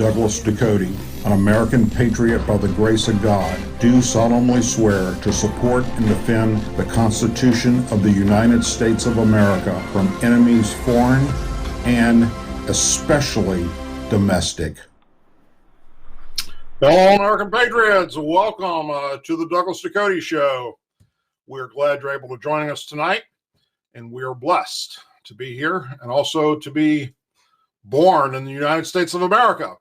Douglas Ducote, an American patriot by the grace of God, do solemnly swear to support and defend the Constitution of the United States of America from enemies foreign and especially domestic. Hello, American Patriots. Welcome to the Douglas Ducote Show. We're glad you're able to join us tonight, and we are blessed to be here and also to be born in the United States of America,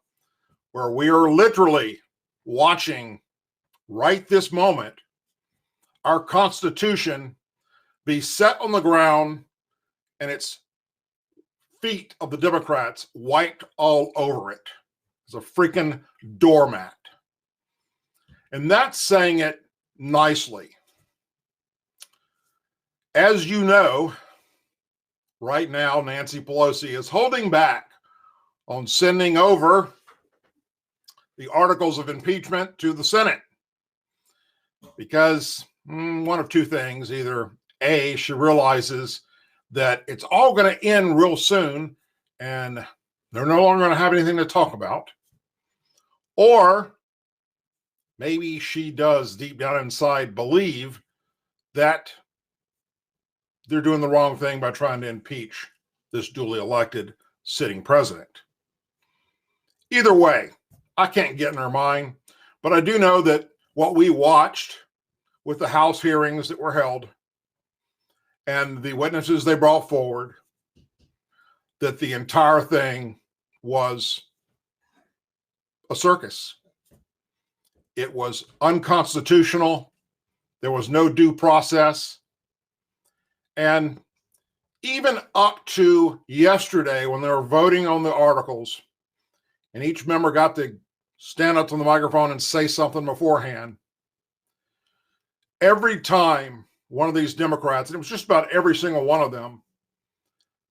where we are literally watching right this moment our Constitution be set on the ground and its feet of the Democrats wiped all over it. It's a freaking doormat. And that's saying it nicely. As you know, right now, Nancy Pelosi is holding back on sending over the articles of impeachment to the Senate because one of two things: either A, she realizes that it's all going to end real soon and they're no longer going to have anything to talk about, or maybe she does deep down inside believe that they're doing the wrong thing by trying to impeach this duly elected sitting president. Either way, I can't get in her mind, but I do know that what we watched with the House hearings that were held and the witnesses they brought forward, that the entire thing was a circus. It was unconstitutional. There was no due process. And even up to yesterday, when they were voting on the articles, and each member got to stand up to the microphone and say something beforehand, every time one of these Democrats, and it was just about every single one of them,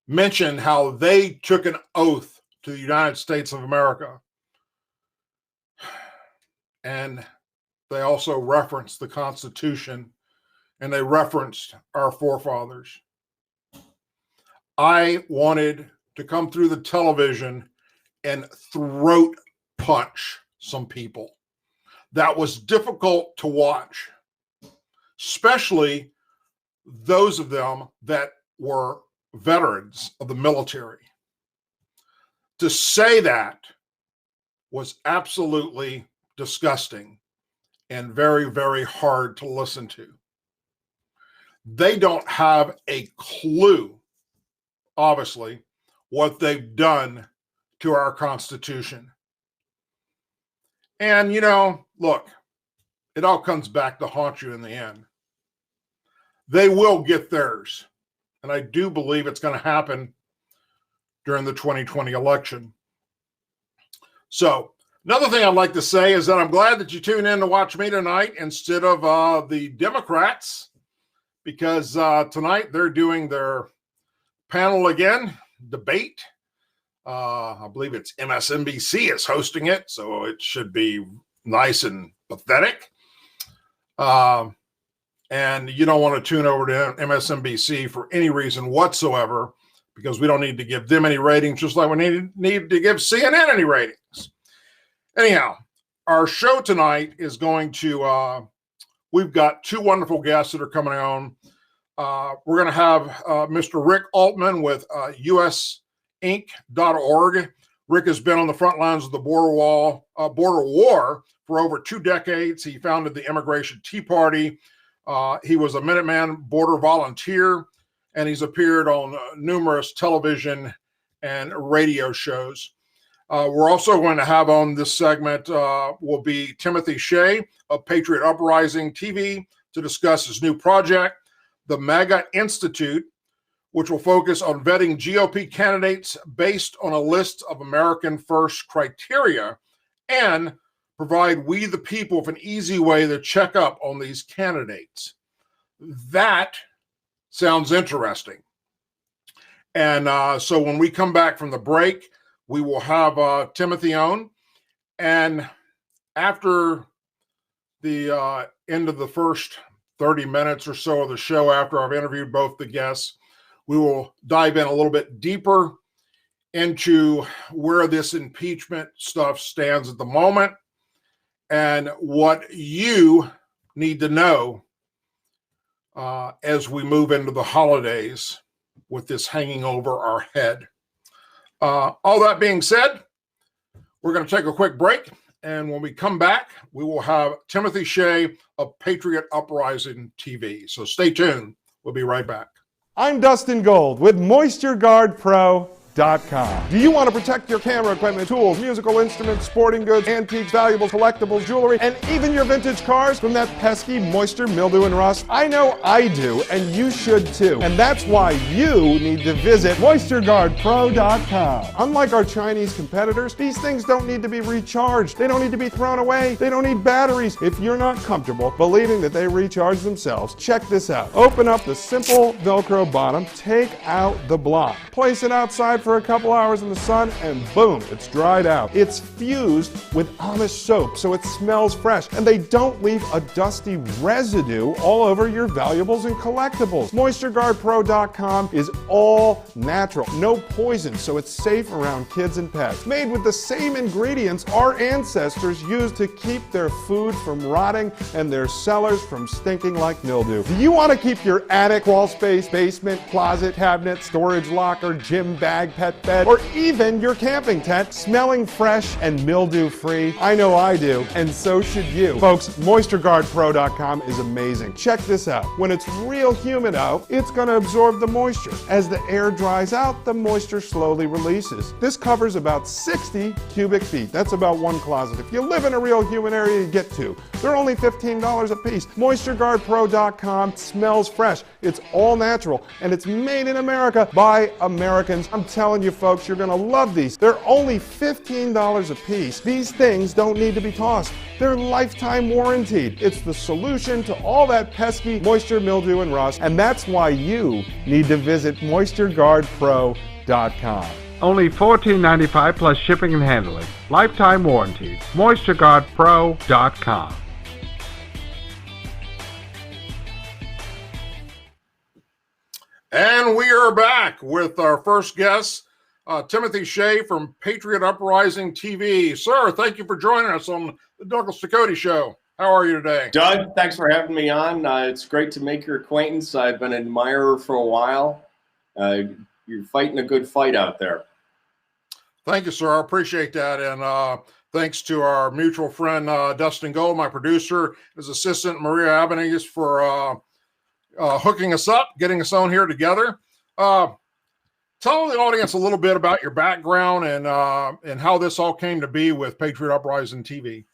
mentioned how they took an oath to the United States of America. And they also referenced the Constitution, and they referenced our forefathers. I wanted to come through the television and throat punch some people. That was difficult to watch, especially those of them that were veterans of the military. To say that was absolutely disgusting and very, very hard to listen to. They don't have a clue, obviously, what they've done to our Constitution. And, you know, look, it all comes back to haunt you in the end. They will get theirs. And I do believe it's going to happen during the 2020 election. So, another thing I'd like to say is that I'm glad that you tune in to watch me tonight instead of the Democrats, because tonight they're doing their panel again, debate. I believe it's MSNBC is hosting it, so it should be nice and pathetic. And you don't want to tune over to MSNBC for any reason whatsoever, because we don't need to give them any ratings, just like we need to give CNN any ratings. Anyhow, our show tonight is going to, we've got two wonderful guests that are coming on. We're going to have Mr. Rick Oltman with usinc.org. Rick has been on the front lines of the border war for over 2 decades. He founded the Immigration Tea Party. He was a Minuteman border volunteer, and he's appeared on numerous television and radio shows. We're also going to have on this segment will be Timothy Shea of Patriot Uprising TV to discuss his new project, the MAGA Institute, which will focus on vetting GOP candidates based on a list of American First criteria and provide we the people with an easy way to check up on these candidates. That sounds interesting. And so when we come back from the break, we will have Timothy on. And after the end of the first 30 minutes or so of the show, after I've interviewed both the guests, we will dive in a little bit deeper into where this impeachment stuff stands at the moment and what you need to know as we move into the holidays with this hanging over our head. All that being said, we're going to take a quick break. And when we come back, we will have Timothy Shea of Patriot Uprising TV. So stay tuned. We'll be right back. I'm Dustin Gold with MoistureGuardPro.com. Do you want to protect your camera equipment, tools, musical instruments, sporting goods, antiques, valuables, collectibles, jewelry, and even your vintage cars from that pesky moisture, mildew, and rust? I know I do, and you should too. And that's why you need to visit MoistureGuardPro.com. Unlike our Chinese competitors, these things don't need to be recharged. They don't need to be thrown away. They don't need batteries. If you're not comfortable believing that they recharge themselves, check this out. Open up the simple Velcro bottom, take out the block, place it outside for a couple hours in the sun, and boom, it's dried out. It's fused with Amish soap, so it smells fresh, and they don't leave a dusty residue all over your valuables and collectibles. MoistureGuardPro.com is all natural, no poison, so it's safe around kids and pets. Made with the same ingredients our ancestors used to keep their food from rotting and their cellars from stinking like mildew. Do you want to keep your attic, crawl space, basement, closet, cabinet, storage locker, gym bag, pet bed, or even your camping tent smelling fresh and mildew-free? I know I do, and so should you. Folks, MoistureGuardPro.com is amazing. Check this out. When it's real humid out, it's going to absorb the moisture. As the air dries out, the moisture slowly releases. This covers about 60 cubic feet. That's about one closet. If you live in a real humid area, you get two. They're only $15 a piece. MoistureGuardPro.com smells fresh. It's all natural, and it's made in America by Americans. I'm telling you folks, you're gonna love these. They're only $15 a piece. These things don't need to be tossed. They're lifetime warranted. It's the solution to all that pesky moisture, mildew, and rust, and that's why you need to visit MoistureGuardPro.com. Only $14.95 plus shipping and handling. Lifetime warranty. MoistureGuardPro.com. And we are back with our first guest, Timothy Shea from Patriot Uprising TV. Sir, thank you for joining us on the Douglas Ducote Show. How are you today? Doug, thanks for having me on. It's great to make your acquaintance. I've been an admirer for a while. You're fighting a good fight out there. Thank you, sir. I appreciate that. And thanks to our mutual friend, Dustin Gold, my producer, his assistant, Maria Avenes, for hooking us up, getting us on here together. Tell the audience a little bit about your background and how this all came to be with Patriot Uprising TV.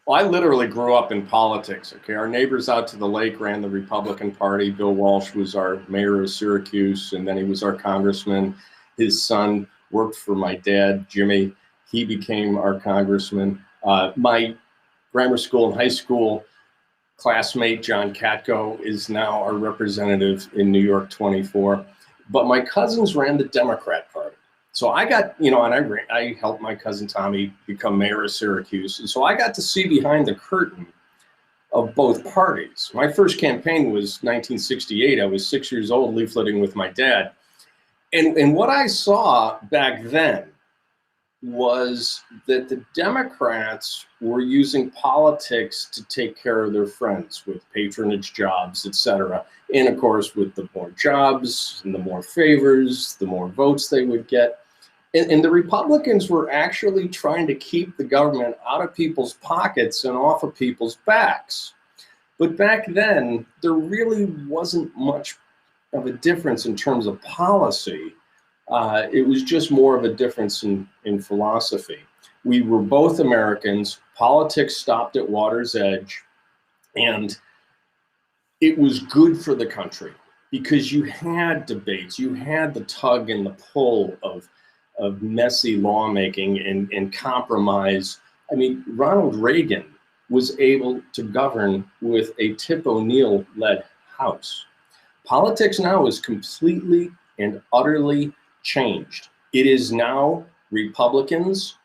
Well, I literally grew up in politics. Okay, our neighbors out to the lake ran the Republican Party. Bill Walsh was our mayor of Syracuse, and then he was our congressman. His son worked for my dad, Jimmy. He became our congressman. My grammar school and high school classmate, John Katko, is now our representative in New York 24. But my cousins ran the Democrat Party. So I got, and I helped my cousin Tommy become mayor of Syracuse. And so I got to see behind the curtain of both parties. My first campaign was 1968. I was 6 years old, leafleting with my dad. And what I saw back then was that the Democrats were using politics to take care of their friends with patronage jobs, et cetera. And of course, with the more jobs and the more favors, the more votes they would get. And the Republicans were actually trying to keep the government out of people's pockets and off of people's backs. But back then, there really wasn't much of a difference in terms of policy. It was just more of a difference in philosophy. We were both Americans. Politics stopped at water's edge. And it was good for the country because you had debates. You had the tug and the pull of messy lawmaking and compromise. I mean, Ronald Reagan was able to govern with a Tip O'Neill-led House. Politics now is completely and utterly changed. It is now Republicans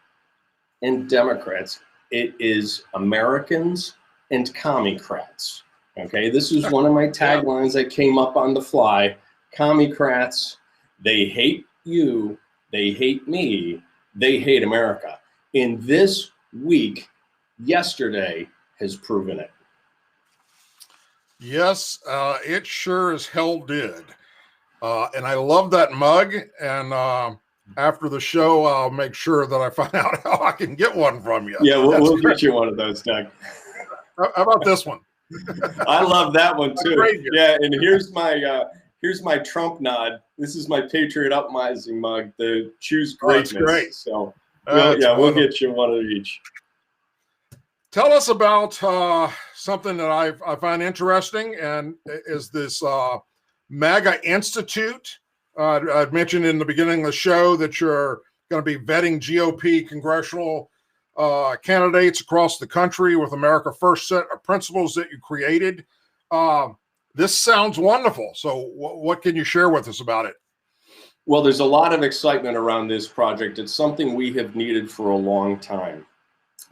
and Democrats. It is Americans and Commie-crats. Okay, this is one of my taglines that came up on the fly. Commie-crats, they hate you, They hate me. They hate America. In this week, yesterday has proven it. Yes, it sure as hell did. And I love that mug. And after the show, I'll make sure that I find out how I can get one from you. Yeah, we'll get you one of those, Doug. How about this one? I love that one too. Yeah, and here's my Trump nod. This is my Patriot Uprising mug. The Choose Greatness. Oh, great. So we'll get you one of each. Tell us about something that I find interesting, and is this MAGA Institute. I'd mentioned in the beginning of the show that you're going to be vetting GOP congressional candidates across the country with America First set of principles that you created. This sounds wonderful. So what can you share with us about it? Well, there's a lot of excitement around this project. It's something we have needed for a long time.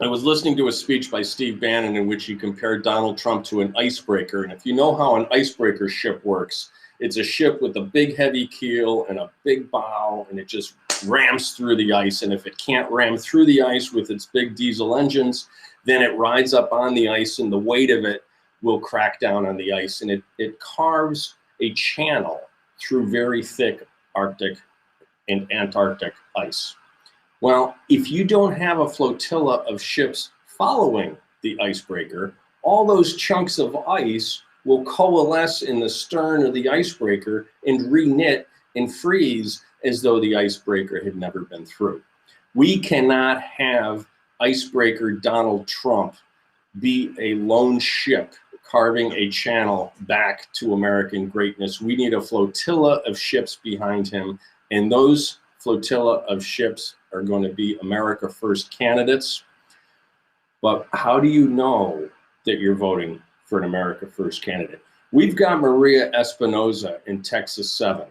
I was listening to a speech by Steve Bannon in which he compared Donald Trump to an icebreaker. And if you know how an icebreaker ship works, it's a ship with a big heavy keel and a big bow, and it just rams through the ice. And if it can't ram through the ice with its big diesel engines, then it rides up on the ice, and the weight of it will crack down on the ice. And it carves a channel through very thick Arctic and Antarctic ice. Well, if you don't have a flotilla of ships following the icebreaker, all those chunks of ice will coalesce in the stern of the icebreaker and reknit and freeze as though the icebreaker had never been through. We cannot have icebreaker Donald Trump be a lone ship carving a channel back to American greatness. We need a flotilla of ships behind him, and those flotilla of ships are going to be America First candidates. But how do you know that you're voting for an America First candidate? We've got Maria Espinosa in Texas 7.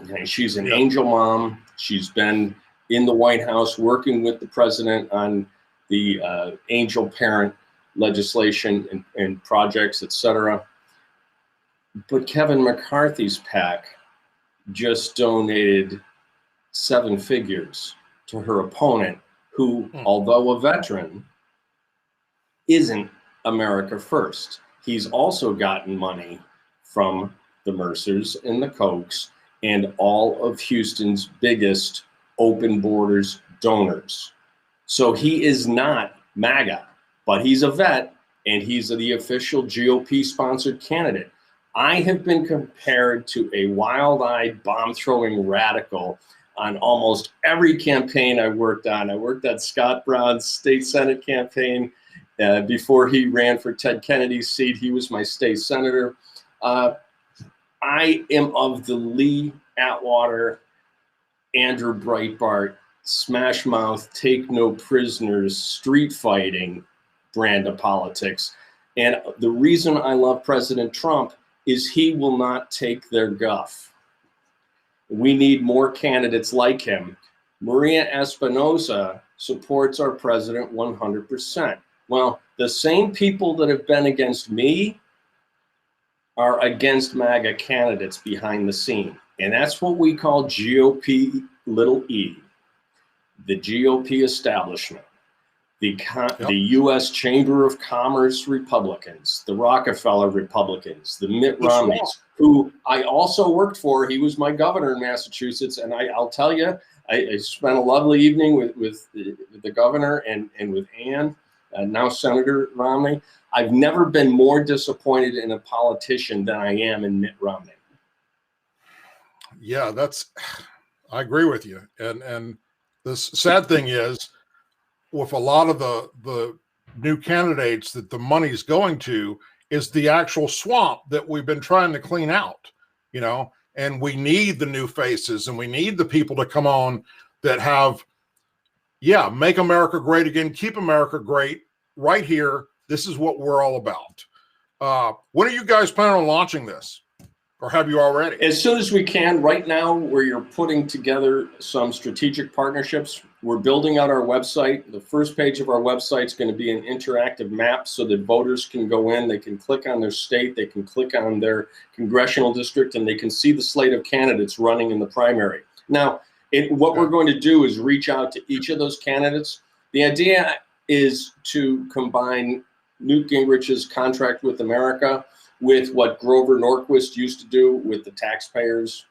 Okay, she's an angel mom. She's been in the White House working with the president on the angel parent legislation and projects, etc. But Kevin McCarthy's PAC just donated 7 figures to her opponent, who, although a veteran, isn't America First. He's also gotten money from the Mercers and the Kochs and all of Houston's biggest open borders donors. So he is not MAGA, but he's a vet, and he's the official GOP-sponsored candidate. I have been compared to a wild-eyed, bomb-throwing radical on almost every campaign I worked on. I worked on Scott Brown's state Senate campaign. Before he ran for Ted Kennedy's seat, he was my state senator. I am of the Lee Atwater, Andrew Breitbart, smash mouth, take no prisoners, street fighting brand of politics. And the reason I love President Trump is he will not take their guff. We need more candidates like him. Maria Espinosa supports our president 100%. Well, the same people that have been against me are against MAGA candidates behind the scene. And that's what we call GOP little e, the GOP establishment, the U.S. Chamber of Commerce Republicans, the Rockefeller Republicans, the Mitt Romneys, who I also worked for. He was my governor in Massachusetts. And I'll tell you, I spent a lovely evening with the governor and with Ann, now Senator Romney. I've never been more disappointed in a politician than I am in Mitt Romney. Yeah, I agree with you. And the sad thing is, with a lot of the new candidates that the money's going to is the actual swamp that we've been trying to clean out, and we need the new faces, and we need the people to come on that have, make America great again, keep America great right here. This is what we're all about. When are you guys planning on launching this? Or have you already? As soon as we can. Right now, we're putting together some strategic partnerships. We're building out our website. The first page of our website is going to be an interactive map so that voters can go in, they can click on their state, they can click on their congressional district, and they can see the slate of candidates running in the primary. Now, What we're going to do is reach out to each of those candidates. The idea is to combine Newt Gingrich's contract with America with what Grover Norquist used to do with the taxpayers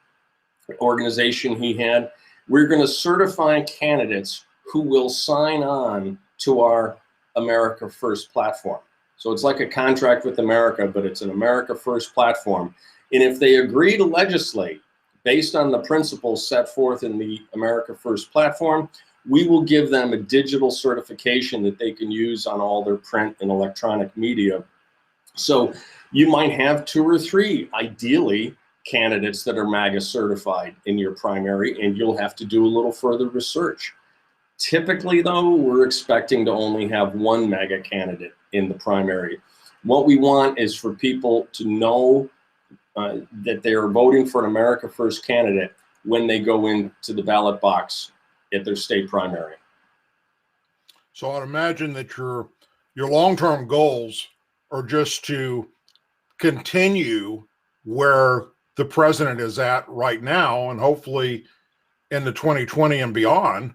organization he had. We're going to certify candidates who will sign on to our America First platform. So it's like a contract with America, but it's an America First platform. And if they agree to legislate based on the principles set forth in the America First platform, we will give them a digital certification that they can use on all their print and electronic media. So you might have 2 or 3, ideally, candidates that are MAGA certified in your primary, and you'll have to do a little further research. Typically, though, we're expecting to only have 1 MAGA candidate in the primary. What we want is for people to know that they are voting for an America First candidate when they go into the ballot box at their state primary. So I'd imagine that your long-term goals are just to continue where the president is at right now, and hopefully into 2020 and beyond,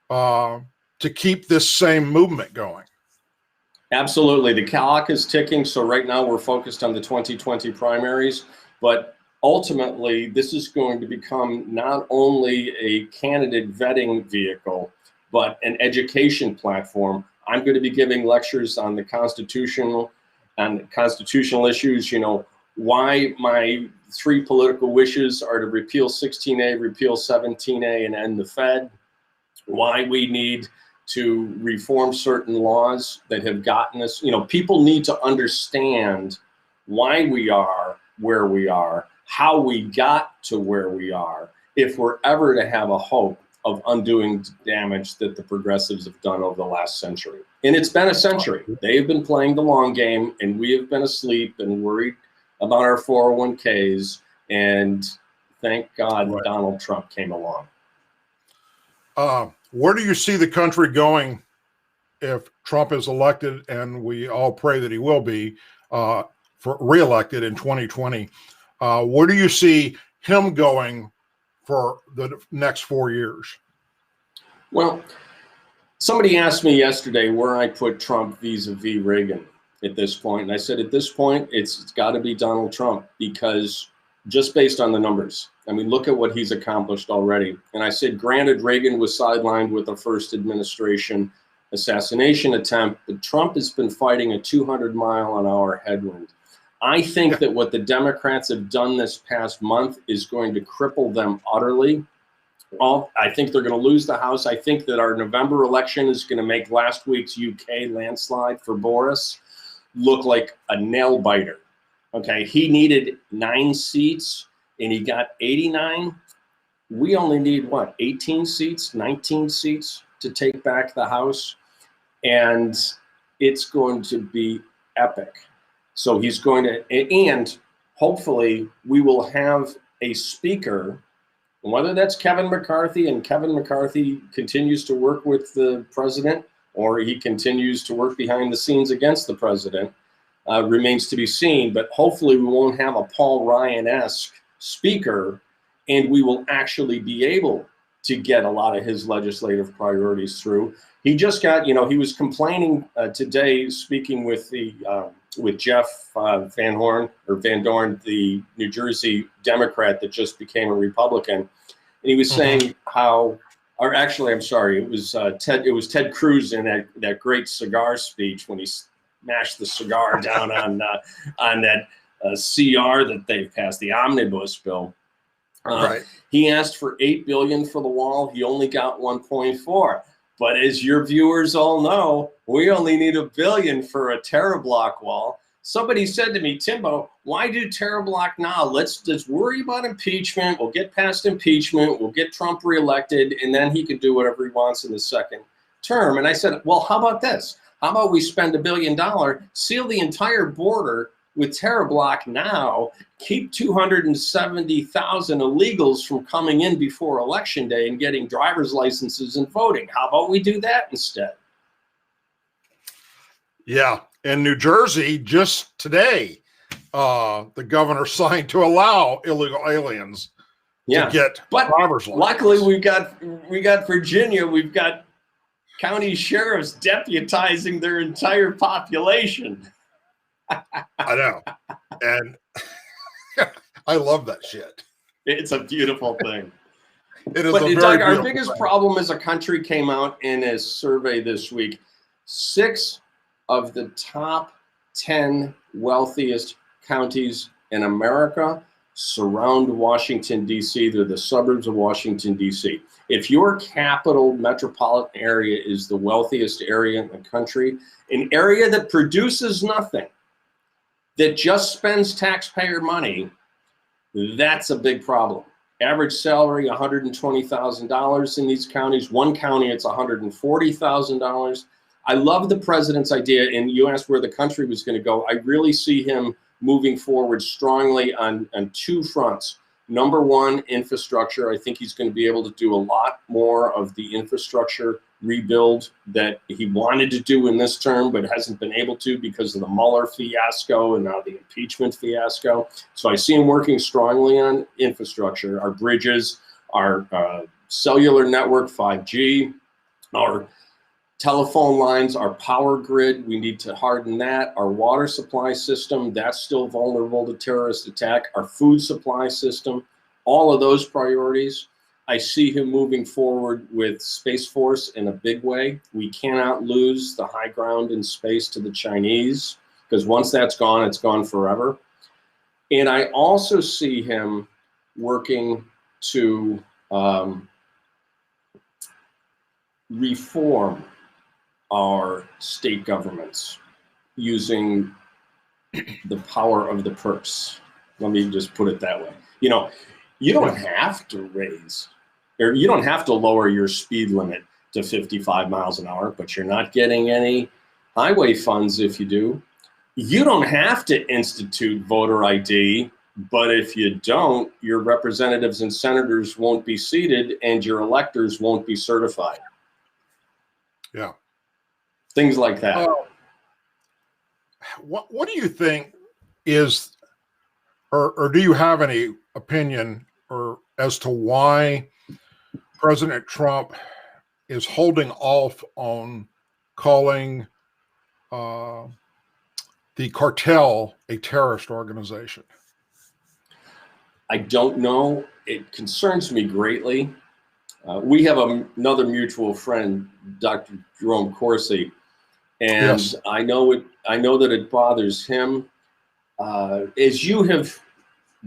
to keep this same movement going. Absolutely. The clock is ticking. So right now we're focused on the 2020 primaries, but ultimately this is going to become not only a candidate vetting vehicle, but an education platform. I'm going to be giving lectures on the constitutional issues, why my 3 political wishes are to repeal 16A, repeal 17A, and end the Fed, why we need to reform certain laws that have gotten us, people need to understand why we are where we are, how we got to where we are, if we're ever to have a hope of undoing damage that the progressives have done over the last century. And it's been a century. They've been playing the long game, and we have been asleep and worried about our 401ks. And thank God Donald Trump came along. Where do you see the country going if Trump is elected, and we all pray that he will be for reelected in 2020? Where do you see him going for the next 4 years? Well, somebody asked me yesterday where I put Trump vis-a-vis Reagan at this point. And I said, at this point, it's got to be Donald Trump, because just based on the numbers, I mean, look at what he's accomplished already. And I said, granted, Reagan was sidelined with the first administration assassination attempt, but Trump has been fighting a 200-mile-an-hour headwind. I think that what the Democrats have done this past month is going to cripple them utterly. Well, I think they're going to lose the House. I think that our November election is going to make last week's UK landslide for Boris look like a nail biter. Okay, he needed 9 seats and he got 89. We only need 18 seats, 19 seats to take back the House, and it's going to be epic. So he's going to, and hopefully we will have a speaker, whether that's Kevin McCarthy, and Kevin McCarthy continues to work with the president, or he continues to work behind the scenes against the president, remains to be seen. But hopefully we won't have a Paul Ryan-esque speaker, and we will actually be able to get a lot of his legislative priorities through. He just got, he was complaining today, speaking with with Jeff Van Dorn, the New Jersey Democrat that just became a Republican, and he was saying how, or actually, I'm sorry, it was Ted Cruz in that great cigar speech when he smashed the cigar down on that CR that they've passed, the omnibus bill. He asked for $8 billion for the wall. He only got 1.4. But as your viewers all know, we only need $1 billion for a TerraBlock wall. Somebody said to me, Timbo, why do TerraBlock now? Let's just worry about impeachment. We'll get past impeachment. We'll get Trump reelected, and then he can do whatever he wants in the second term. And I said, well, how about this? How about we spend $1 billion, seal the entire border with TerraBlock now, keep 270,000 illegals from coming in before Election Day and getting driver's licenses and voting. How about we do that instead? Yeah. In New Jersey, just today, the governor signed to allow illegal aliens Yeah. to get But driver's license. luckily we got Virginia. We've got county sheriffs deputizing their entire population. I know. And I love that shit. It's a beautiful thing. It is But a very Doug, our beautiful biggest thing. problem as a country came out in a survey this week. 6 of the top 10 wealthiest counties in America surround Washington, D.C. They're the suburbs of Washington, D.C. If your capital metropolitan area is the wealthiest area in the country, an area that produces nothing, that just spends taxpayer money, that's a big problem. Average salary, $120,000 in these counties. One county, it's $140,000. I love the president's idea, and you asked where the country was going to go. I really see him moving forward strongly on 2 fronts. Number one, infrastructure. I think he's going to be able to do a lot more of the infrastructure rebuild that he wanted to do in this term, but hasn't been able to because of the Mueller fiasco and now the impeachment fiasco. So I see him working strongly on infrastructure, our bridges, our cellular network, 5G, our telephone lines, our power grid, we need to harden that. Our water supply system, that's still vulnerable to terrorist attack. Our food supply system, all of those priorities. I see him moving forward with Space Force in a big way. We cannot lose the high ground in space to the Chinese, because once that's gone, it's gone forever. And I also see him working to reform our state governments using the power of the purse. Let me just put it that way. You know, you don't have to raise, or you don't have to lower your speed limit to 55 miles an hour, but you're not getting any highway funds if you do. You don't have to institute voter ID, but if you don't, your representatives and senators won't be seated and your electors won't be certified. Yeah. Things like that. What do you think is, or do you have any opinion or as to why President Trump is holding off on calling the cartel a terrorist organization? I don't know. It concerns me greatly. We have another mutual friend, Dr. Jerome Corsi, and yes. I know that it bothers him. As you have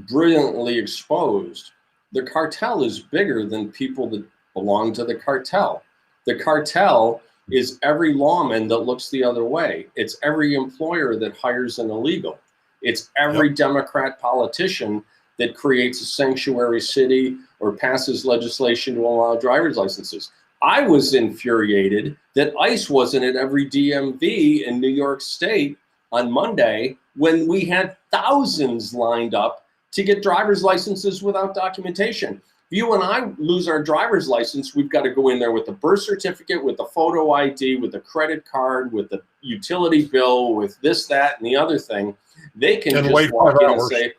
brilliantly exposed, the cartel is bigger than people that belong to the cartel. The cartel is every lawman that looks the other way. It's every employer that hires an illegal. It's every Democrat politician that creates a sanctuary city or passes legislation to allow driver's licenses. I was infuriated that ICE wasn't at every DMV in New York State on Monday when we had thousands lined up to get driver's licenses without documentation. If you and I lose our driver's license, we've got to go in there with the birth certificate, with the photo ID, with the credit card, with the utility bill, with this, that, and the other thing. They can just walk in and say,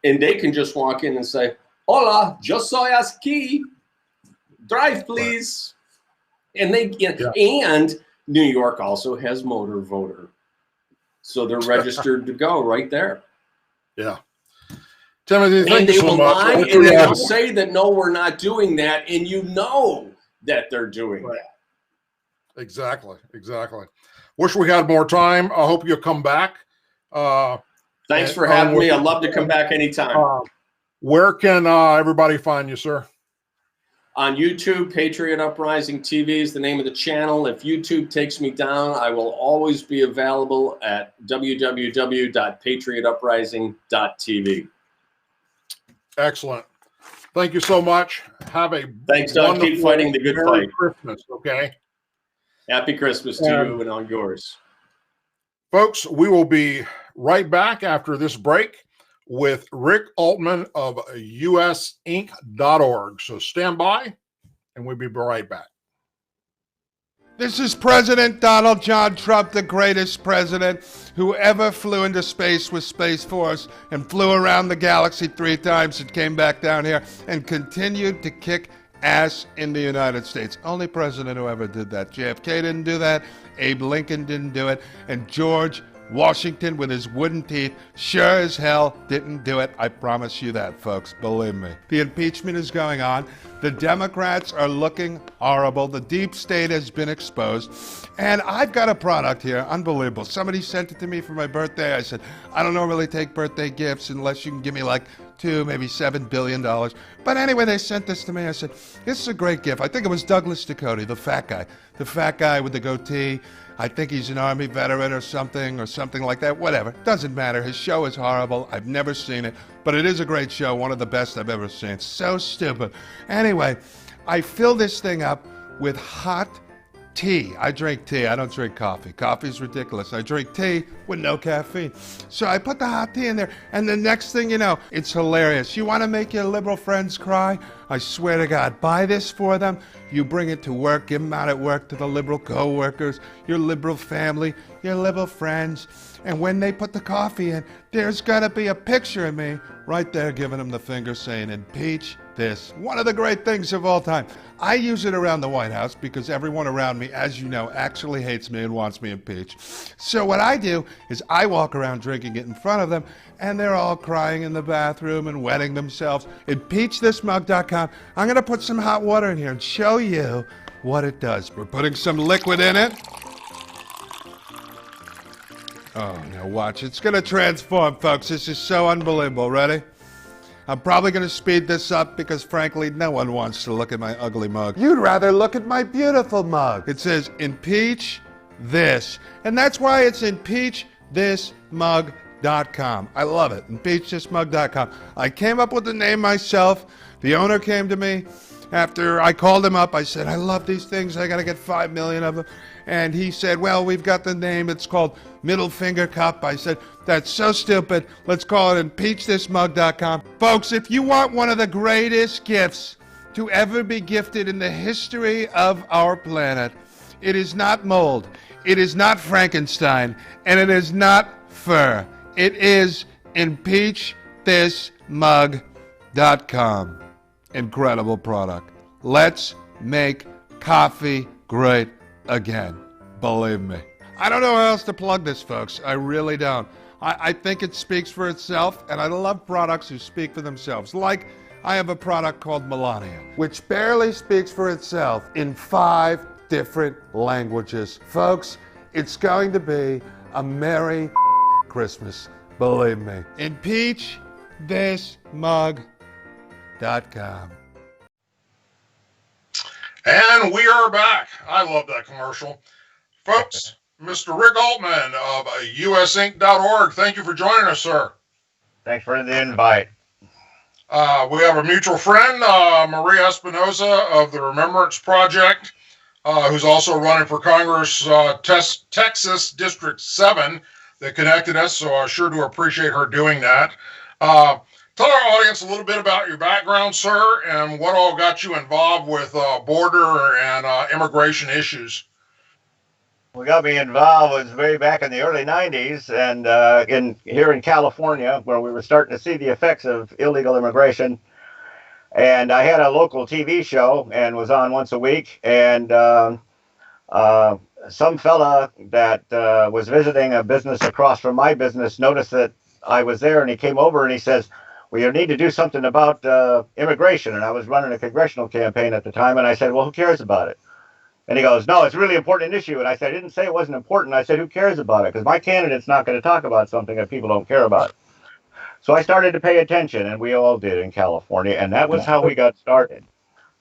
and they can just walk in and say, "Hola, yo soy aquí. Drive, please." Right. And and New York also has motor voter, so they're registered to go right there. Yeah. Timothy, thank you so much. And they will say that no, we're not doing that, and you know that they're doing that. Exactly. Wish we had more time. I hope you'll come back. Thanks for having me. I'd love to come back anytime. Where can everybody find you, sir? On YouTube, Patriot Uprising TV is the name of the channel. If YouTube takes me down, I will always be available at www.patriotuprising.tv. Excellent. Thank you so much. Have a Thanks, Doug. Keep fighting the good fight. Christmas, okay? Happy Christmas to you and all yours. Folks, we will be right back after this break with Rick Oltman of usinc.org. So stand by, and we'll be right back. This is President Donald John Trump, the greatest president who ever flew into space with Space Force and flew around the galaxy 3 times and came back down here and continued to kick ass in the United States. Only president who ever did that. JFK didn't do that, Abe Lincoln didn't do it, and George Washington with his wooden teeth sure as hell didn't do it. I promise you that, folks. Believe me. The impeachment is going on. The Democrats are looking horrible. The deep state has been exposed. And I've got a product here. Unbelievable. Somebody sent it to me for my birthday. I said, I don't normally take birthday gifts unless you can give me like $2, maybe $7 billion. But anyway, they sent this to me. I said, this is a great gift. I think it was Douglas Ducote, the fat guy with the goatee. I think he's an Army veteran or something like that. Whatever. Doesn't matter. His show is horrible. I've never seen it, but it is a great show. One of the best I've ever seen. So stupid. Anyway, I fill this thing up with hot tea. I drink tea. I don't drink coffee. Coffee's ridiculous. I drink tea with no caffeine. So I put the hot tea in there, and the next thing you know, it's hilarious. You want to make your liberal friends cry? I swear to God, buy this for them. You bring it to work, give them out at work to the liberal coworkers, your liberal family, your liberal friends. And when they put the coffee in, there's got to be a picture of me right there giving them the finger saying, impeach this. One of the great things of all time. I use it around the White House because everyone around me, as you know, actually hates me and wants me impeached. So what I do is I walk around drinking it in front of them, and they're all crying in the bathroom and wetting themselves. ImpeachThisMug.com. I'm going to put some hot water in here and show you what it does. We're putting some liquid in it. Oh, now watch. It's going to transform, folks. This is so unbelievable. Ready? I'm probably going to speed this up because, frankly, no one wants to look at my ugly mug. You'd rather look at my beautiful mug. It says, impeach this. And that's why it's ImpeachThisMug.com. I love it. ImpeachThisMug.com. I came up with the name myself. The owner came to me after I called him up. I said, I love these things. I got to get 5 million of them. And he said, well, we've got the name. It's called Middle Finger Cup. I said, that's so stupid. Let's call it ImpeachThisMug.com. Folks, if you want one of the greatest gifts to ever be gifted in the history of our planet, it is not mold, it is not Frankenstein, and it is not fur. It is ImpeachThisMug.com. Incredible product. Let's make coffee great again. Believe me. I don't know how else to plug this, folks. I really don't. I think it speaks for itself, and I love products who speak for themselves. Like, I have a product called Melania, which barely speaks for itself in 5 different languages. Folks, it's going to be a Merry Christmas. Believe me. ImpeachThisMug.com. And we are back. I love that commercial. Folks, Mr. Rick Oltman of usinc.org, thank you for joining us, sir. Thanks for the invite. We have a mutual friend, Maria Espinoza of the Remembrance Project, who's also running for Congress, Texas District 7, that connected us, so I sure do appreciate her doing that. Tell our audience a little bit about your background, sir, and what all got you involved with border and immigration issues. What got me involved was way back in the early 90s, and here in California, where we were starting to see the effects of illegal immigration. And I had a local TV show and was on once a week, and some fella that was visiting a business across from my business noticed that I was there, and he came over and he says, well, you need to do something about immigration. And I was running a congressional campaign at the time, and I said, well, who cares about it? And he goes, no, it's a really important issue. And I said, I didn't say it wasn't important. I said, who cares about it? Because my candidate's not going to talk about something that people don't care about. So I started to pay attention, and we all did in California, and that was how we got started.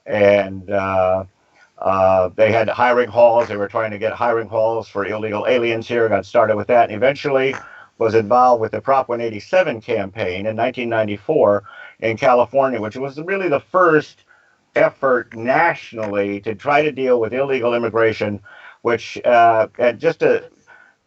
And they had hiring halls. They were trying to get hiring halls for illegal aliens here. Got started with that, and eventually was involved with the Prop 187 campaign in 1994 in California, which was really the first effort nationally to try to deal with illegal immigration, which and just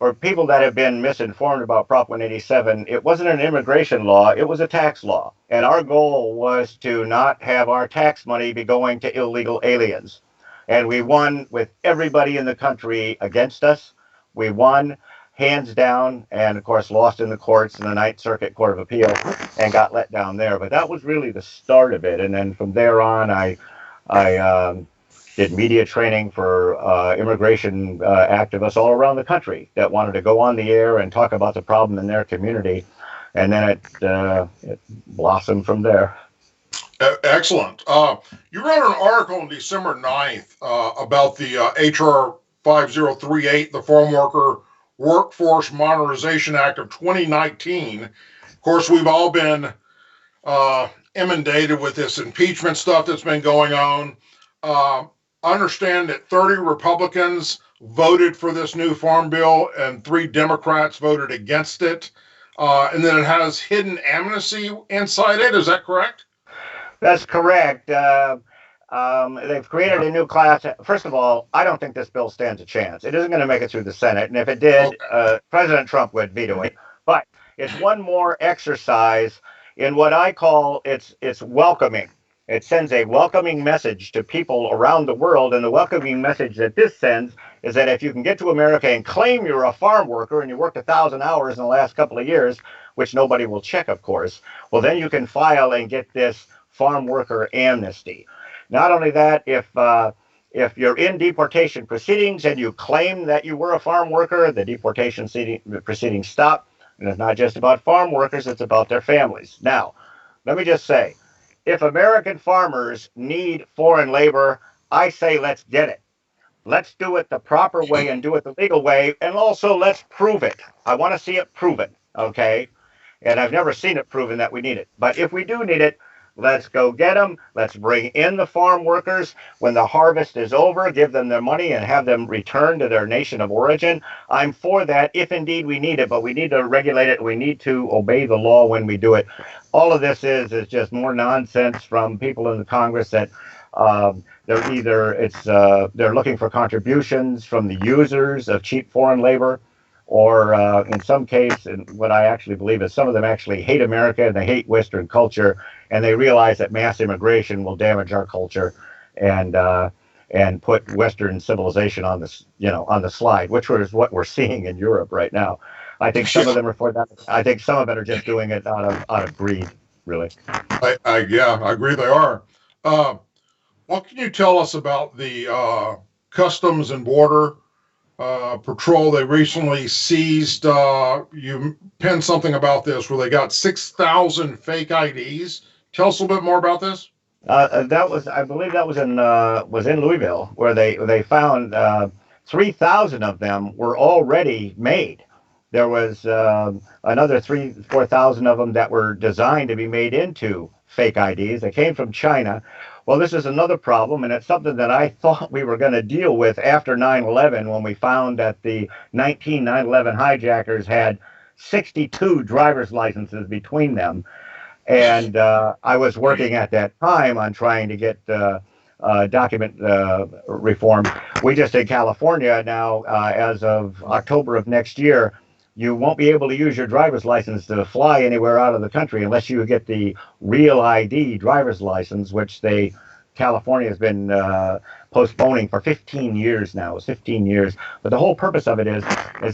for people that have been misinformed about Prop 187, it wasn't an immigration law, it was a tax law. And our goal was to not have our tax money be going to illegal aliens. And we won with everybody in the country against us. We won hands down, and of course lost in the courts in the Ninth Circuit Court of Appeal and got let down there. But that was really the start of it. And then from there on, I did media training for immigration activists all around the country that wanted to go on the air and talk about the problem in their community. And then it blossomed from there. Excellent. You wrote an article on December 9th about the HR 5038, the Farm Worker Workforce Modernization Act of 2019. Of course, we've all been inundated with this impeachment stuff that's been going on. I understand that 30 Republicans voted for this new farm bill and 3 Democrats voted against it. And then it has hidden amnesty inside it. Is that correct? That's correct. They've created a new class. First of all, I don't think this bill stands a chance. It isn't going to make it through the Senate. And if it did, President Trump would veto it. But it's one more exercise in what I call it's welcoming. It sends a welcoming message to people around the world. And the welcoming message that this sends is that if you can get to America and claim you're a farm worker and you worked 1,000 hours in the last couple of years, which nobody will check, of course, well, then you can file and get this farm worker amnesty. Not only that, if you're in deportation proceedings and you claim that you were a farm worker, the deportation proceedings stop. And it's not just about farm workers, it's about their families. Now, let me just say, if American farmers need foreign labor, I say let's get it. Let's do it the proper way and do it the legal way. And also let's prove it. I want to see it proven, okay? And I've never seen it proven that we need it. But if we do need it, let's go get them. Let's bring in the farm workers. When the harvest is over, give them their money and have them return to their nation of origin. I'm for that if indeed we need it, but we need to regulate it. We need to obey the law when we do it. All of this is just more nonsense from people in the Congress that they're looking for contributions from the users of cheap foreign labor, or in some case, and what I actually believe is some of them actually hate America and they hate Western culture, and they realize that mass immigration will damage our culture and put Western civilization on this, on the slide, which is what we're seeing in Europe right now. I think some of them are for that. I think some of them are just doing it out of greed, really. I agree they are. What can you tell us about the Customs and Border Patrol? They recently seized, you penned something about this, where they got 6,000 fake IDs. Tell us a little bit more about this. I believe that was in Louisville, where they found 3,000 of them were already made. There was another 4,000 of them that were designed to be made into fake IDs. They came from China. Well, this is another problem, and it's something that I thought we were going to deal with after 9/11, when we found that the 19 9/11 hijackers had 62 driver's licenses between them. And I was working at that time on trying to get document reform. We just in California now, as of October of next year, you won't be able to use your driver's license to fly anywhere out of the country unless you get the Real ID driver's license, which California has been postponing for 15 years now. It's 15 years. But the whole purpose of it is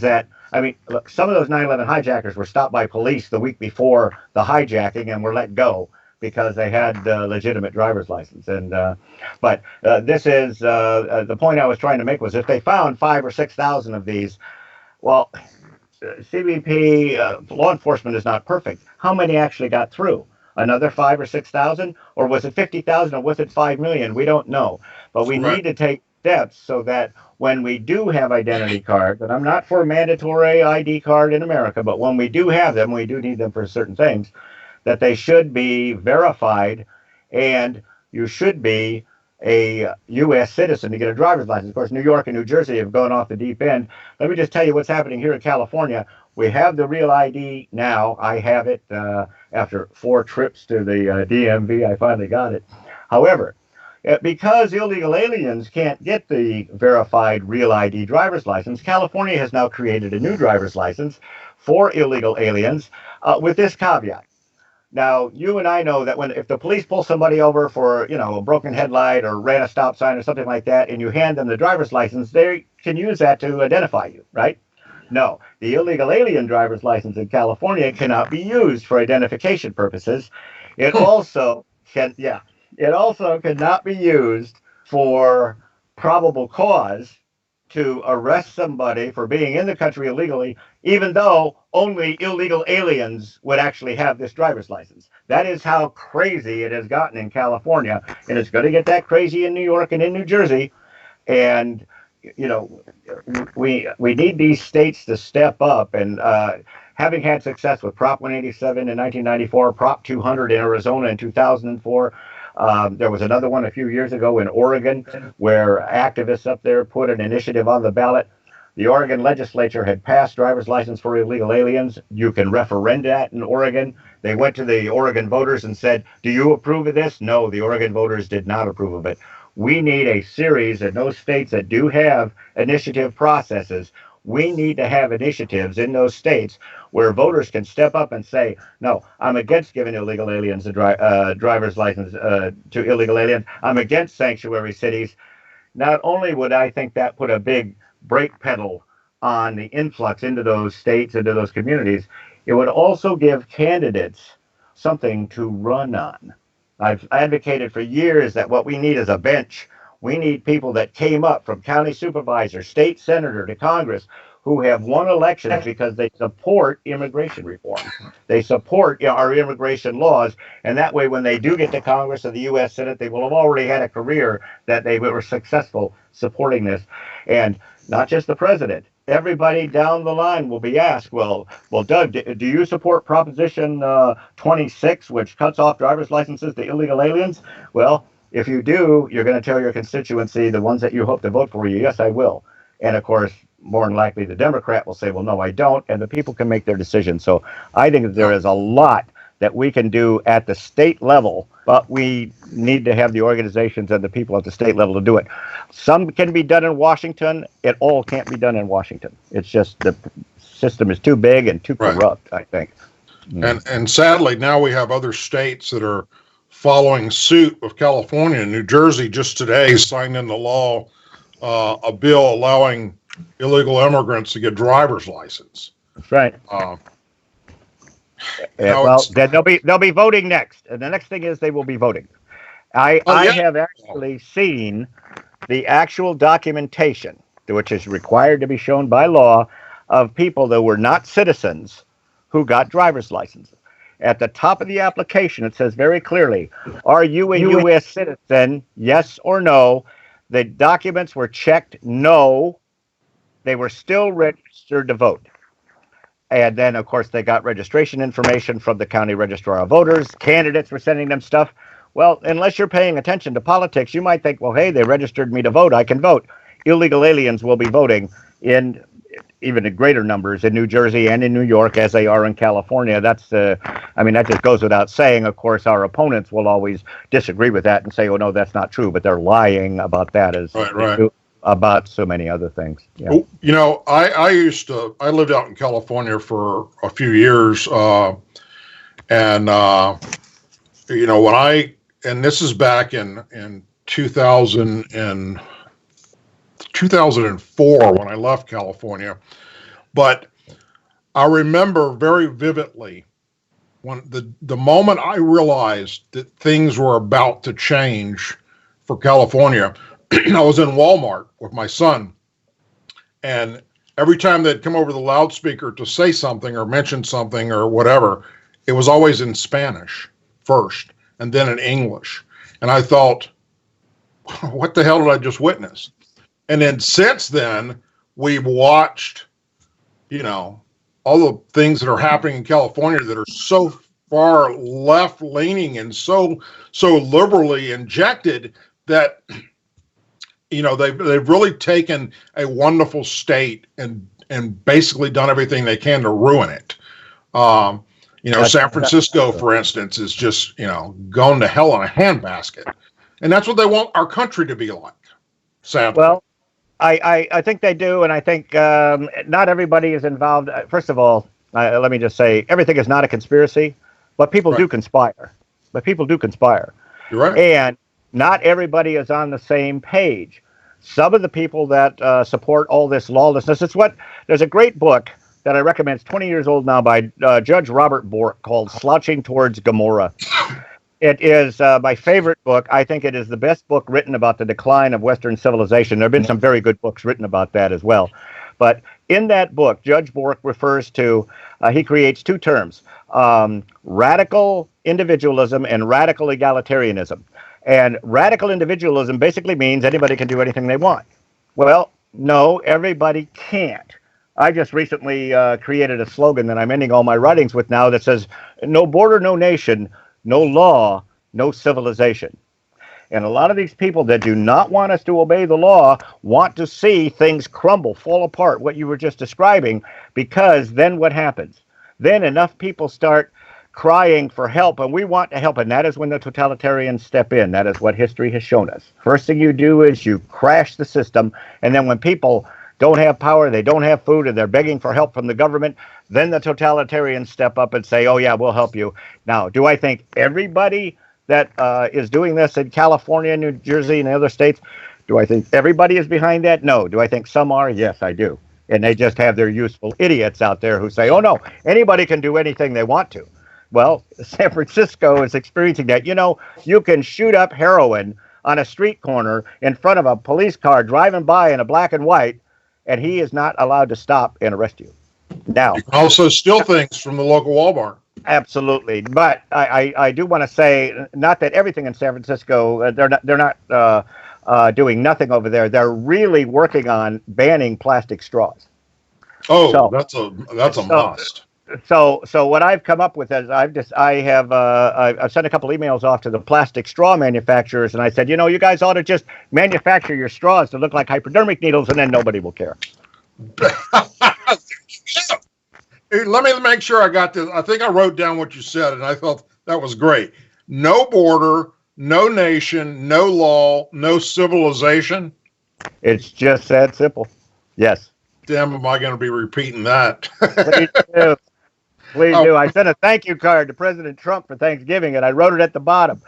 that, I mean, look, some of those 9/11 hijackers were stopped by police the week before the hijacking and were let go because they had legitimate driver's license. And but this is the point I was trying to make was, if they found 5,000 or 6,000 of these, well, CBP law enforcement is not perfect. How many actually got through? Another 5,000 or 6,000, or was it 50,000, or was it 5 million? We don't know. But we need to take steps so that when we do have identity cards, and I'm not for a mandatory ID card in America, but when we do have them, we do need them for certain things, that they should be verified, and you should be a U.S. citizen to get a driver's license. Of course, New York and New Jersey have gone off the deep end. Let me just tell you what's happening here in California. We have the Real ID now. I have it after 4 trips to the DMV. I finally got it. However, because illegal aliens can't get the verified Real ID driver's license, California has now created a new driver's license for illegal aliens with this caveat. Now, you and I know that if the police pull somebody over for, a broken headlight or ran a stop sign or something like that, and you hand them the driver's license, they can use that to identify you, right? No, the illegal alien driver's license in California cannot be used for identification purposes. It also it also cannot be used for probable cause to arrest somebody for being in the country illegally, even though only illegal aliens would actually have this driver's license. That is how crazy it has gotten in California, and it's going to get that crazy in New York and in New Jersey. And we need these states to step up. And having had success with Prop 187 in 1994, Prop 200 in Arizona in 2004. There was another one a few years ago in Oregon where activists up there put an initiative on the ballot. The Oregon legislature had passed driver's license for illegal aliens. You can referenda that in Oregon. They went to the Oregon voters and said, do you approve of this? No, the Oregon voters did not approve of it. We need a series in those states that do have initiative processes. We need to have initiatives in those states where voters can step up and say, no, I'm against giving illegal aliens a driver's license to illegal aliens. I'm against sanctuary cities. Not only would I think that put a big brake pedal on the influx into those states, into those communities, it would also give candidates something to run on. I've advocated for years that what we need is a bench. We need people that came up from county supervisor, state senator to Congress who have won elections because they support immigration reform. They support our immigration laws. And that way, when they do get to Congress or the U.S. Senate, they will have already had a career that they were successful supporting this. And not just the president. Everybody down the line will be asked, well, Doug, do you support Proposition 26, which cuts off driver's licenses to illegal aliens? Well, if you do, you're going to tell your constituency, the ones that you hope to vote for you, yes, I will. And of course, more than likely, the Democrat will say, well, no, I don't. And the people can make their decision. So I think that there is a lot that we can do at the state level, but we need to have the organizations and the people at the state level to do it. Some can be done in Washington. It all can't be done in Washington. It's just the system is too big and too corrupt, I think. And sadly, now we have other states that are following suit with California. New Jersey just today signed into law a bill allowing illegal immigrants to get driver's license. That's right. Well, then they'll be voting next, and the next thing is they will be voting. I have actually seen the actual documentation, which is required to be shown by law, of people that were not citizens who got driver's licenses. At the top of the application, it says very clearly, are you a U.S. citizen, yes or no? The documents were checked, no. They were still registered to vote. And then, of course, they got registration information from the county registrar of voters. Candidates were sending them stuff. Well, unless you're paying attention to politics, you might think, well, hey, they registered me to vote. I can vote. Illegal aliens will be voting in even in greater numbers in New Jersey and in New York as they are in California. That just goes without saying. Of course, our opponents will always disagree with that and say, oh, no, that's not true. But they're lying about that as about so many other things. Yeah. I lived out in California for a few years. And this is back in 2004 when I left California. But I remember very vividly when the moment I realized that things were about to change for California. I was in Walmart with my son, and every time they'd come over the loudspeaker to say something or mention something or whatever, it was always in Spanish first and then in English. And I thought, what the hell did I just witness? And then since then, we've watched, all the things that are happening in California that are so far left leaning and so liberally injected that they've really taken a wonderful state and basically done everything they can to ruin it. San Francisco, for instance, is just going to hell in a handbasket, and that's what they want our country to be like. Sadly. Well, I think they do, and I think not everybody is involved. First of all, let me just say everything is not a conspiracy. But people Right. do conspire. But people do conspire. You're right. And not everybody is on the same page. Some of the people that support all this lawlessness, there's a great book that I recommend. It's 20 years old now by Judge Robert Bork called Slouching Towards Gomorrah. It is my favorite book. I think it is the best book written about the decline of Western civilization. There have been some very good books written about that as well. But in that book, Judge Bork refers to, he creates two terms, radical individualism and radical egalitarianism. And radical individualism basically means anybody can do anything they want. Well, no, everybody can't. I just recently created a slogan that I'm ending all my writings with now that says, no border, no nation, no law, no civilization. And a lot of these people that do not want us to obey the law want to see things crumble, fall apart, what you were just describing, because then what happens? Then enough people start crying for help, and we want to help, and that is when the totalitarians step in. That is what history has shown us. First thing you do is you crash the system, and then when people don't have power, they don't have food, and they're begging for help from the government, then the totalitarians step up and say, oh yeah, we'll help you. Now, do I think everybody that is doing this in California, New Jersey, and the other states, do I think everybody is behind that? No. Do I think some are? Yes, I do. And they just have their useful idiots out there who say, oh no, anybody can do anything they want to. Well, San Francisco is experiencing that. You know, you can shoot up heroin on a street corner in front of a police car driving by in a black and white, and he is not allowed to stop and arrest you. Now, You can also steal things from the local Walmart. absolutely, but I do want to say, not that everything in San Francisco, they're not doing nothing over there. They're really working on banning plastic straws. Oh, So- that's a must. So what I've come up with is I've sent a couple emails off to the plastic straw manufacturers, and I said, you know, you guys ought to just manufacture your straws to look like hypodermic needles, and then nobody will care. Hey, let me make sure I got this. I think I wrote down what you said, and I thought that was great. No border, no nation, no law, no civilization. It's just that simple. Yes. Damn, am I going to be repeating that? Please do. Please do. I sent a thank you card to President Trump for Thanksgiving, and I wrote it at the bottom.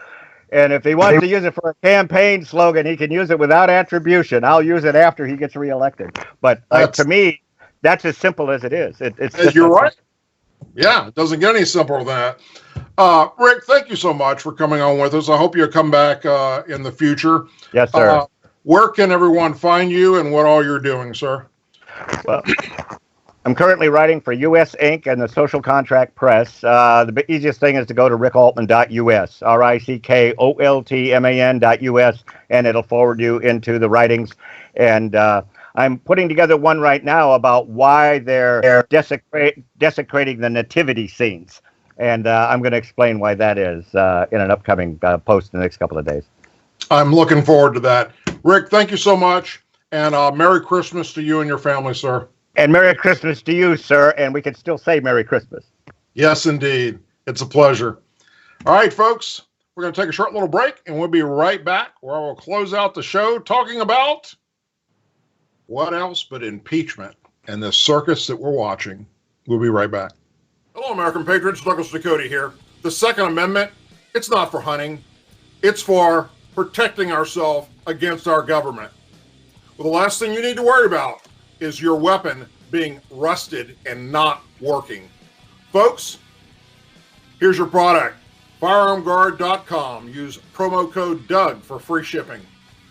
And if he wants to use it for a campaign slogan, he can use it without attribution. I'll use it after he gets reelected. But to me, that's as simple as it is. It's just You're right. Yeah, it doesn't get any simpler than that. Rick, thank you so much for coming on with us. I hope you'll come back in the future. Yes, sir. Where can everyone find you and what all you're doing, sir? Well, I'm currently writing for US Inc. and the Social Contract Press. The easiest thing is to go to rickoltman.us, RICKOLTMAN.us, and it'll forward you into the writings. And I'm putting together one right now about why they're desecrating the nativity scenes. And I'm going to explain why that is in an upcoming post in the next couple of days. I'm looking forward to that. Rick, thank you so much. And Merry Christmas to you and your family, sir. And Merry Christmas to you, sir. And we can still say Merry Christmas. Yes, indeed. It's a pleasure. All right, folks, we're going to take a short little break, and we'll be right back where I will close out the show talking about what else but impeachment and the circus that we're watching. We'll be right back. Hello, American patriots. Douglas Ducote here. The Second Amendment, it's not for hunting. It's for protecting ourselves against our government. Well, the last thing you need to worry about is your weapon being rusted and not working. Folks, here's your product. FirearmGuard.com. Use promo code DOUG for free shipping.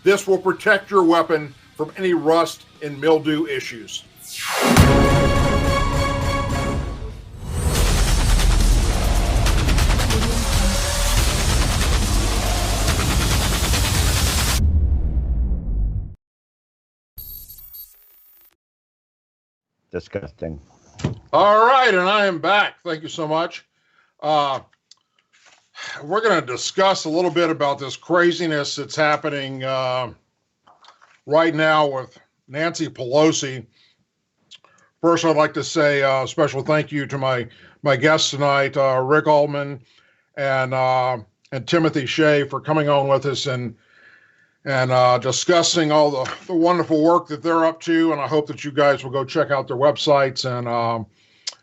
This will protect your weapon from any rust and mildew issues. Disgusting. All right, and I am back. Thank you so much. We're going to discuss a little bit about this craziness that's happening right now with Nancy Pelosi. First, I'd like to say a special thank you to my guests tonight, Rick Oltman and Timothy Shea, for coming on with us and discussing all the wonderful work that they're up to. And I hope that you guys will go check out their websites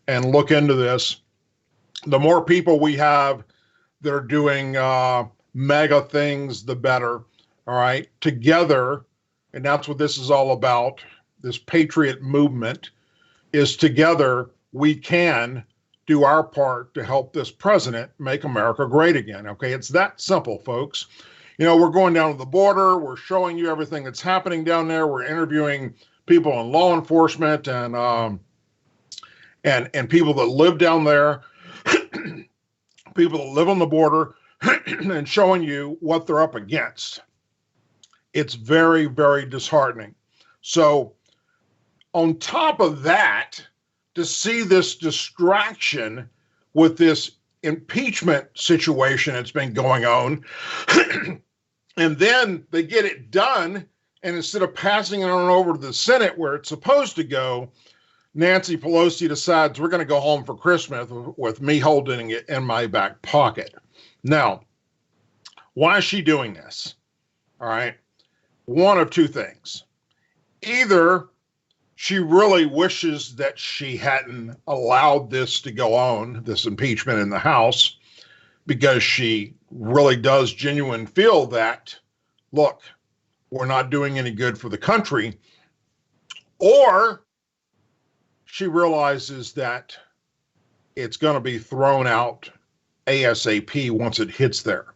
and look into this. The more people we have that are doing MAGA things, the better. All right. Together, and that's what this is all about. This patriot movement is together we can do our part to help this president make America great again. Okay. It's that simple, folks. We're going down to the border. We're showing you everything that's happening down there. We're interviewing people in law enforcement and people that live down there, people that live on the border, and showing you what they're up against. It's very, very disheartening. So on top of that, to see this distraction with this impeachment situation that's been going on, and then they get it done, and instead of passing it on over to the Senate where it's supposed to go, Nancy Pelosi decides we're going to go home for Christmas with me holding it in my back pocket. Now, why is she doing this? All right. One of two things. Either she really wishes that she hadn't allowed this to go on, this impeachment in the House, because she really does genuinely feel that, look, we're not doing any good for the country, or she realizes that it's going to be thrown out ASAP once it hits there.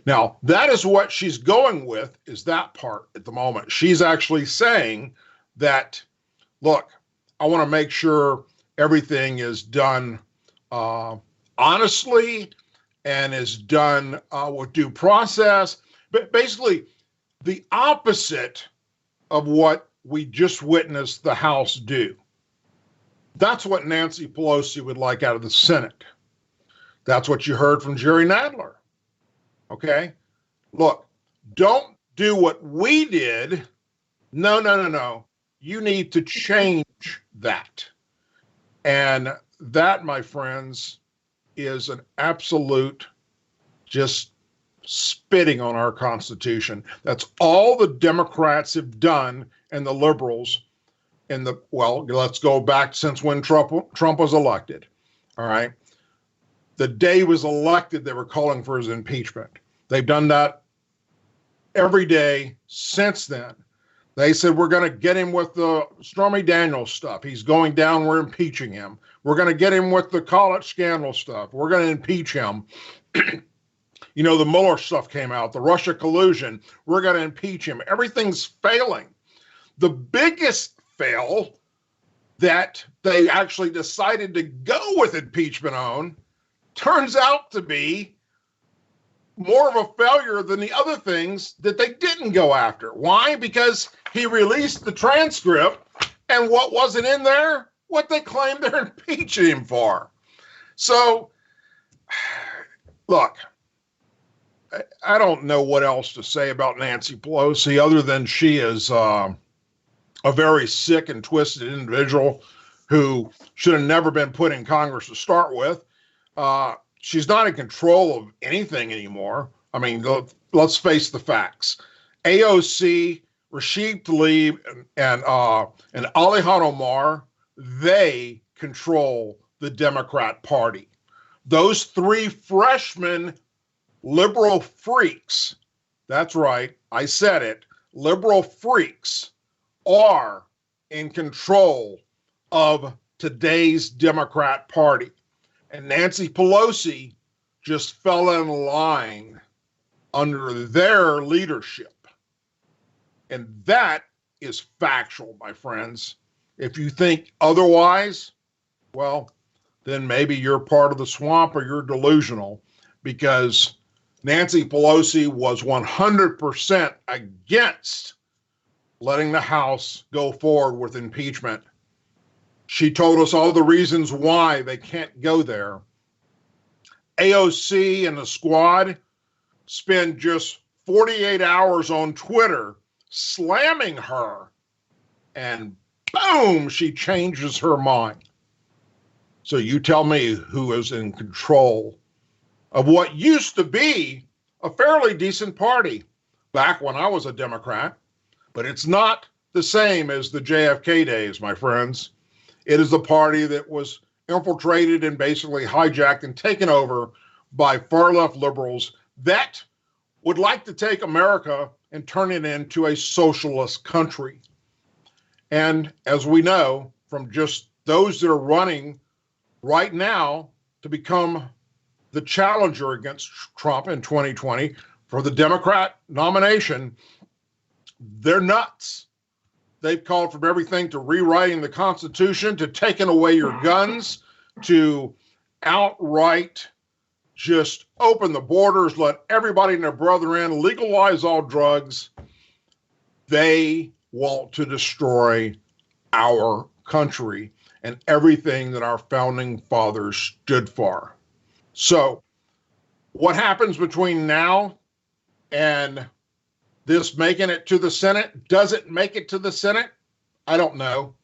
Now, that is what she's going with, is that part at the moment. She's actually saying that, look, I want to make sure everything is done honestly and is done with due process. But basically, the opposite of what we just witnessed the House do. That's what Nancy Pelosi would like out of the Senate. That's what you heard from Jerry Nadler. Okay? Look, don't do what we did. No. You need to change that. And that, my friends, is an absolute just spitting on our Constitution. That's all the Democrats have done and the liberals let's go back since when Trump was elected. All right. The day he was elected, they were calling for his impeachment. They've done that every day since then. They said, we're going to get him with the Stormy Daniels stuff. He's going down. We're impeaching him. We're going to get him with the college scandal stuff. We're going to impeach him. The Mueller stuff came out, the Russia collusion. We're going to impeach him. Everything's failing. The biggest fail that they actually decided to go with impeachment on turns out to be more of a failure than the other things that they didn't go after. Why? Because he released the transcript, and what wasn't in there? What they claimed they're impeaching him for. So, look, I don't know what else to say about Nancy Pelosi other than she is a very sick and twisted individual who should have never been put in Congress to start with. She's not in control of anything anymore. I mean, let's face the facts. AOC, Rashid Tlaib, and Alihan Omar, they control the Democrat Party. Those three freshmen liberal freaks, that's right, I said it, liberal freaks are in control of today's Democrat Party. And Nancy Pelosi just fell in line under their leadership. And that is factual, my friends. If you think otherwise, well, then maybe you're part of the swamp or you're delusional, because Nancy Pelosi was 100% against letting the House go forward with impeachment. She told us all the reasons why they can't go there. AOC and the squad spend just 48 hours on Twitter slamming her, and boom, she changes her mind. So you tell me who is in control of what used to be a fairly decent party back when I was a Democrat, but it's not the same as the JFK days, my friends. It is the party that was infiltrated and basically hijacked and taken over by far left liberals that would like to take America and turn it into a socialist country. And as we know from just those that are running right now to become the challenger against Trump in 2020 for the Democrat nomination, they're nuts. They've called for everything to rewriting the Constitution, to taking away your guns, to outright just open the borders, let everybody and their brother in, legalize all drugs. They want to destroy our country and everything that our founding fathers stood for. So, what happens between now and this making it to the Senate? Does it make it to the Senate? I don't know.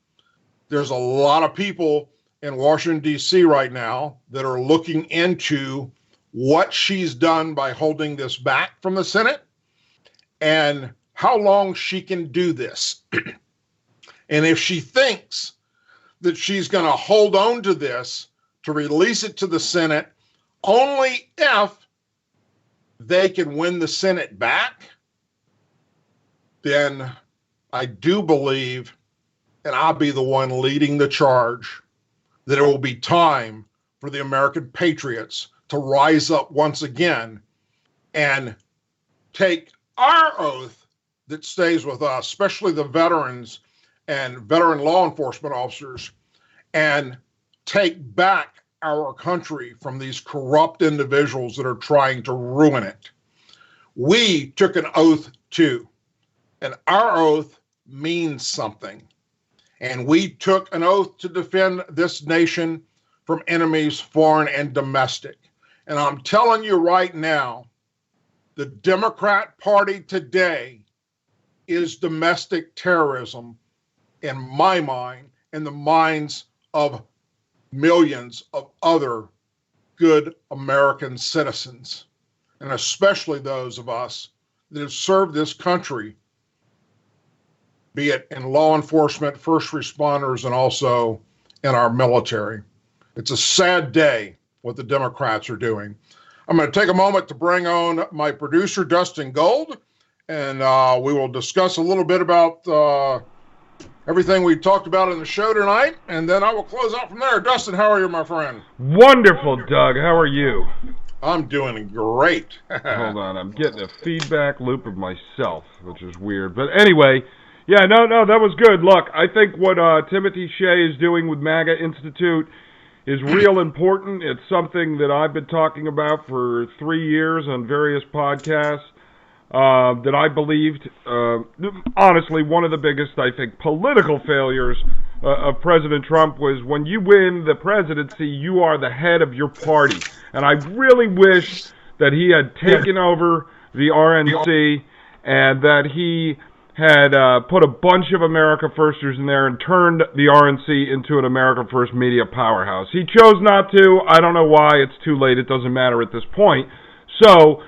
There's a lot of people in Washington, D.C. right now that are looking into what she's done by holding this back from the Senate and how long she can do this. And if she thinks that she's going to hold on to this to release it to the Senate only if they can win the Senate back, then I do believe, and I'll be the one leading the charge, that it will be time for the American patriots to rise up once again and take our oath that stays with us, especially the veterans and veteran law enforcement officers, and take back our country from these corrupt individuals that are trying to ruin it. We took an oath too, and our oath means something. And we took an oath to defend this nation from enemies, foreign and domestic. And I'm telling you right now, the Democrat Party today is domestic terrorism in my mind, in the minds of millions of other good American citizens, and especially those of us that have served this country, be it in law enforcement, first responders, and also in our military. It's a sad day what the Democrats are doing. I'm going to take a moment to bring on my producer, Dustin Gold, and we will discuss a little bit about everything we talked about in the show tonight, and then I will close out from there. Dustin, how are you, my friend? Wonderful, Doug. How are you? I'm doing great. Hold on. I'm getting a feedback loop of myself, which is weird. But anyway, yeah, no, that was good. Look, I think what Timothy Shea is doing with MAGA Institute is real important. It's something that I've been talking about for 3 years on various podcasts. That I believed, honestly, one of the biggest, I think, political failures of President Trump was when you win the presidency, you are the head of your party. And I really wish that he had taken over the RNC and that he had put a bunch of America Firsters in there and turned the RNC into an America First media powerhouse. He chose not to. I don't know why. It's too late. It doesn't matter at this point. So,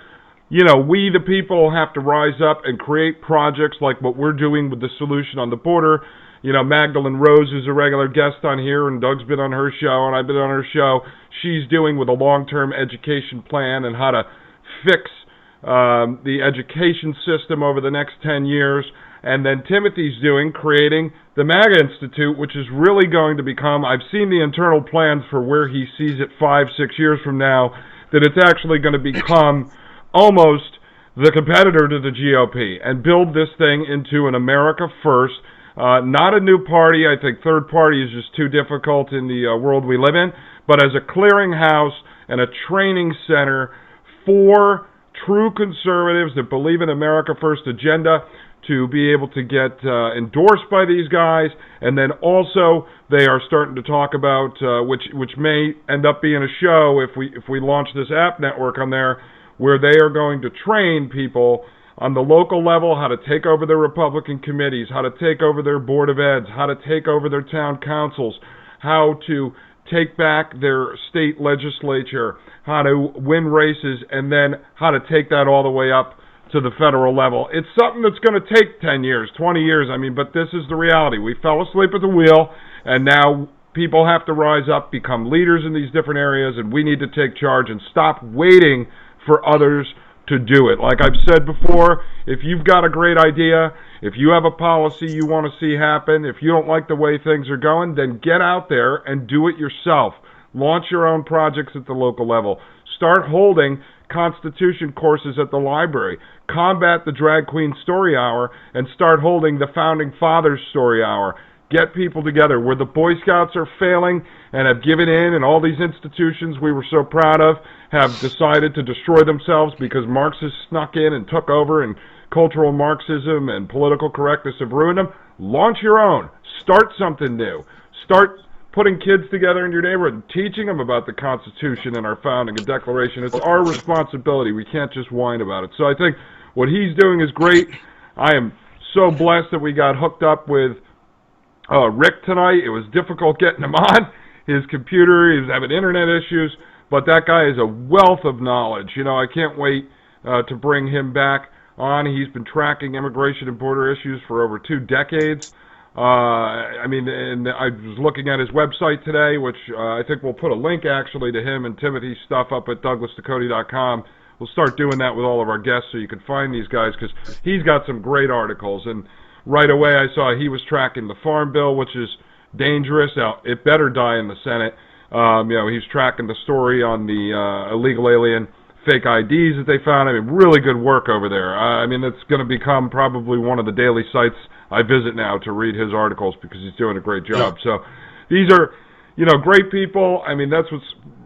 you know, we the people have to rise up and create projects like what we're doing with the Solution on the Border. You know, Magdalene Rose is a regular guest on here, and Doug's been on her show, and I've been on her show. She's doing with a long-term education plan and how to fix the education system over the next 10 years. And then Timothy's doing, creating the MAGA Institute, which is really going to become, I've seen the internal plans for where he sees it 5-6 years from now, that it's actually going to become almost the competitor to the GOP and build this thing into an America First, not a new party. I think third party is just too difficult in the world we live in, but as a clearinghouse and a training center for true conservatives that believe in America First agenda to be able to get endorsed by these guys. And then also they are starting to talk about, which may end up being a show if we launch this app network on there, where they are going to train people on the local level how to take over their Republican committees, how to take over their Board of Eds, how to take over their town councils, how to take back their state legislature, how to win races, and then how to take that all the way up to the federal level. It's something that's going to take 10 years, 20 years, but this is the reality. We fell asleep at the wheel, and now people have to rise up, become leaders in these different areas, and we need to take charge and stop waiting for others to do it. Like I've said before, if you've got a great idea, if you have a policy you want to see happen, if you don't like the way things are going, then get out there and do it yourself. Launch your own projects at the local level. Start holding Constitution courses at the library. Combat the Drag Queen Story Hour and start holding the Founding Fathers Story Hour. Get people together. Where the Boy Scouts are failing and have given in, and all these institutions we were so proud of have decided to destroy themselves because Marxists snuck in and took over, and cultural Marxism and political correctness have ruined them, launch your own. Start something new. Start putting kids together in your neighborhood and teaching them about the Constitution and our founding and Declaration. It's our responsibility. We can't just whine about it. So I think what he's doing is great. I am so blessed that we got hooked up with Rick tonight. It was difficult getting him on. His computer, he was having internet issues, but that guy is a wealth of knowledge. You know, I can't wait to bring him back on. He's been tracking immigration and border issues for over 2 decades. I mean, and I was looking at his website today, which I think we'll put a link actually to him and Timothy's stuff up at DouglasDucote.com. We'll start doing that with all of our guests so you can find these guys, because he's got some great articles. And right away I saw he was tracking the Farm Bill, which is dangerous. Now, it better die in the Senate. You know, he's tracking the story on the illegal alien fake IDs that they found. I mean, really good work over there. I mean, it's going to become probably one of the daily sites I visit now to read his articles because he's doing a great job. Yeah. So these are, you know, great people. I mean, that's what's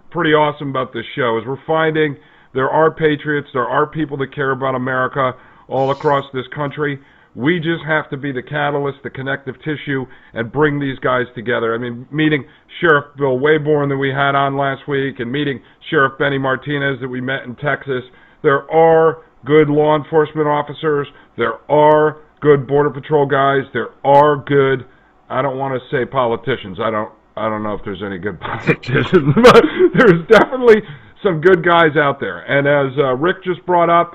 pretty awesome about this show is we're finding there are patriots, there are people that care about America all across this country. We just have to be the catalyst, the connective tissue, and bring these guys together. I mean, meeting Sheriff Bill Wayborn that we had on last week and meeting Sheriff Benny Martinez that we met in Texas, there are good law enforcement officers, there are good Border Patrol guys, there are good, I don't want to say politicians, I don't know if there's any good politicians, but there's definitely some good guys out there. And as Rick just brought up,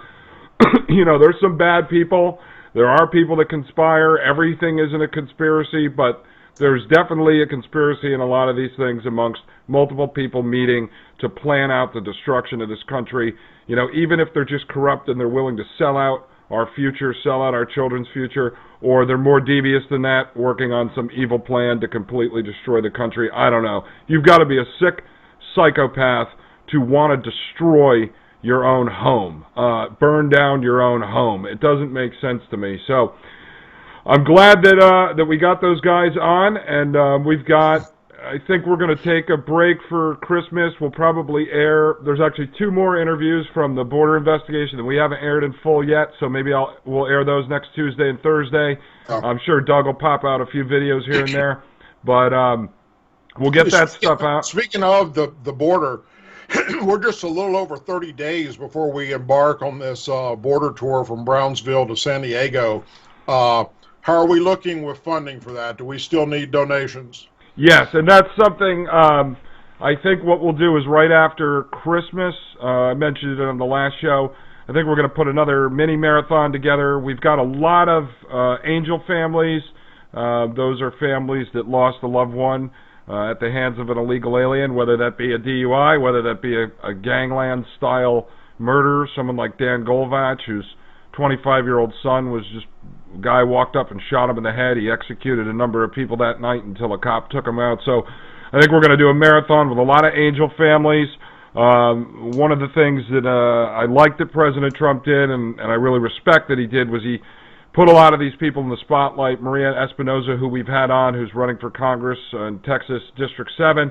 you know, there's some bad people. There are people that conspire. Everything isn't a conspiracy, but there's definitely a conspiracy in a lot of these things amongst multiple people meeting to plan out the destruction of this country. You know, even if they're just corrupt and they're willing to sell out our future, sell out our children's future, or they're more devious than that, working on some evil plan to completely destroy the country. I don't know. You've got to be a sick psychopath to want to destroy your own home, burn down your own home. It doesn't make sense to me. So I'm glad that we got those guys on, and we've got, I think we're going to take a break for Christmas. We'll probably air, there's actually 2 more interviews from the border investigation that we haven't aired in full yet, so maybe we'll air those next Tuesday and Thursday. Oh. I'm sure Doug will pop out a few videos here and there, but we'll get that stuff out. Speaking of the border, we're just a little over 30 days before we embark on this border tour from Brownsville to San Diego. How are we looking with funding for that? Do we still need donations? Yes, and that's something I think what we'll do is right after Christmas, I mentioned it on the last show, I think we're going to put another mini marathon together. We've got a lot of angel families. Those are families that lost a loved one at the hands of an illegal alien, whether that be a DUI, whether that be a gangland-style murder, someone like Dan Golvach, whose 25-year-old son was just, a guy walked up and shot him in the head. He executed a number of people that night until a cop took him out. So I think we're going to do a marathon with a lot of angel families. One of the things that I liked that President Trump did, and I really respect that he did, was he put a lot of these people in the spotlight. Maria Espinoza, who we've had on, who's running for Congress in Texas District 7,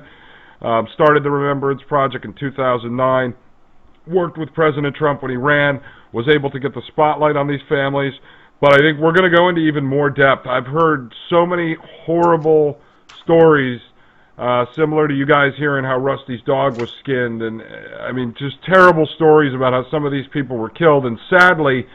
started the Remembrance Project in 2009, worked with President Trump when he ran, was able to get the spotlight on these families. But I think we're going to go into even more depth. I've heard so many horrible stories, similar to you guys hearing how Rusty's dog was skinned, and I mean, just terrible stories about how some of these people were killed. And sadly,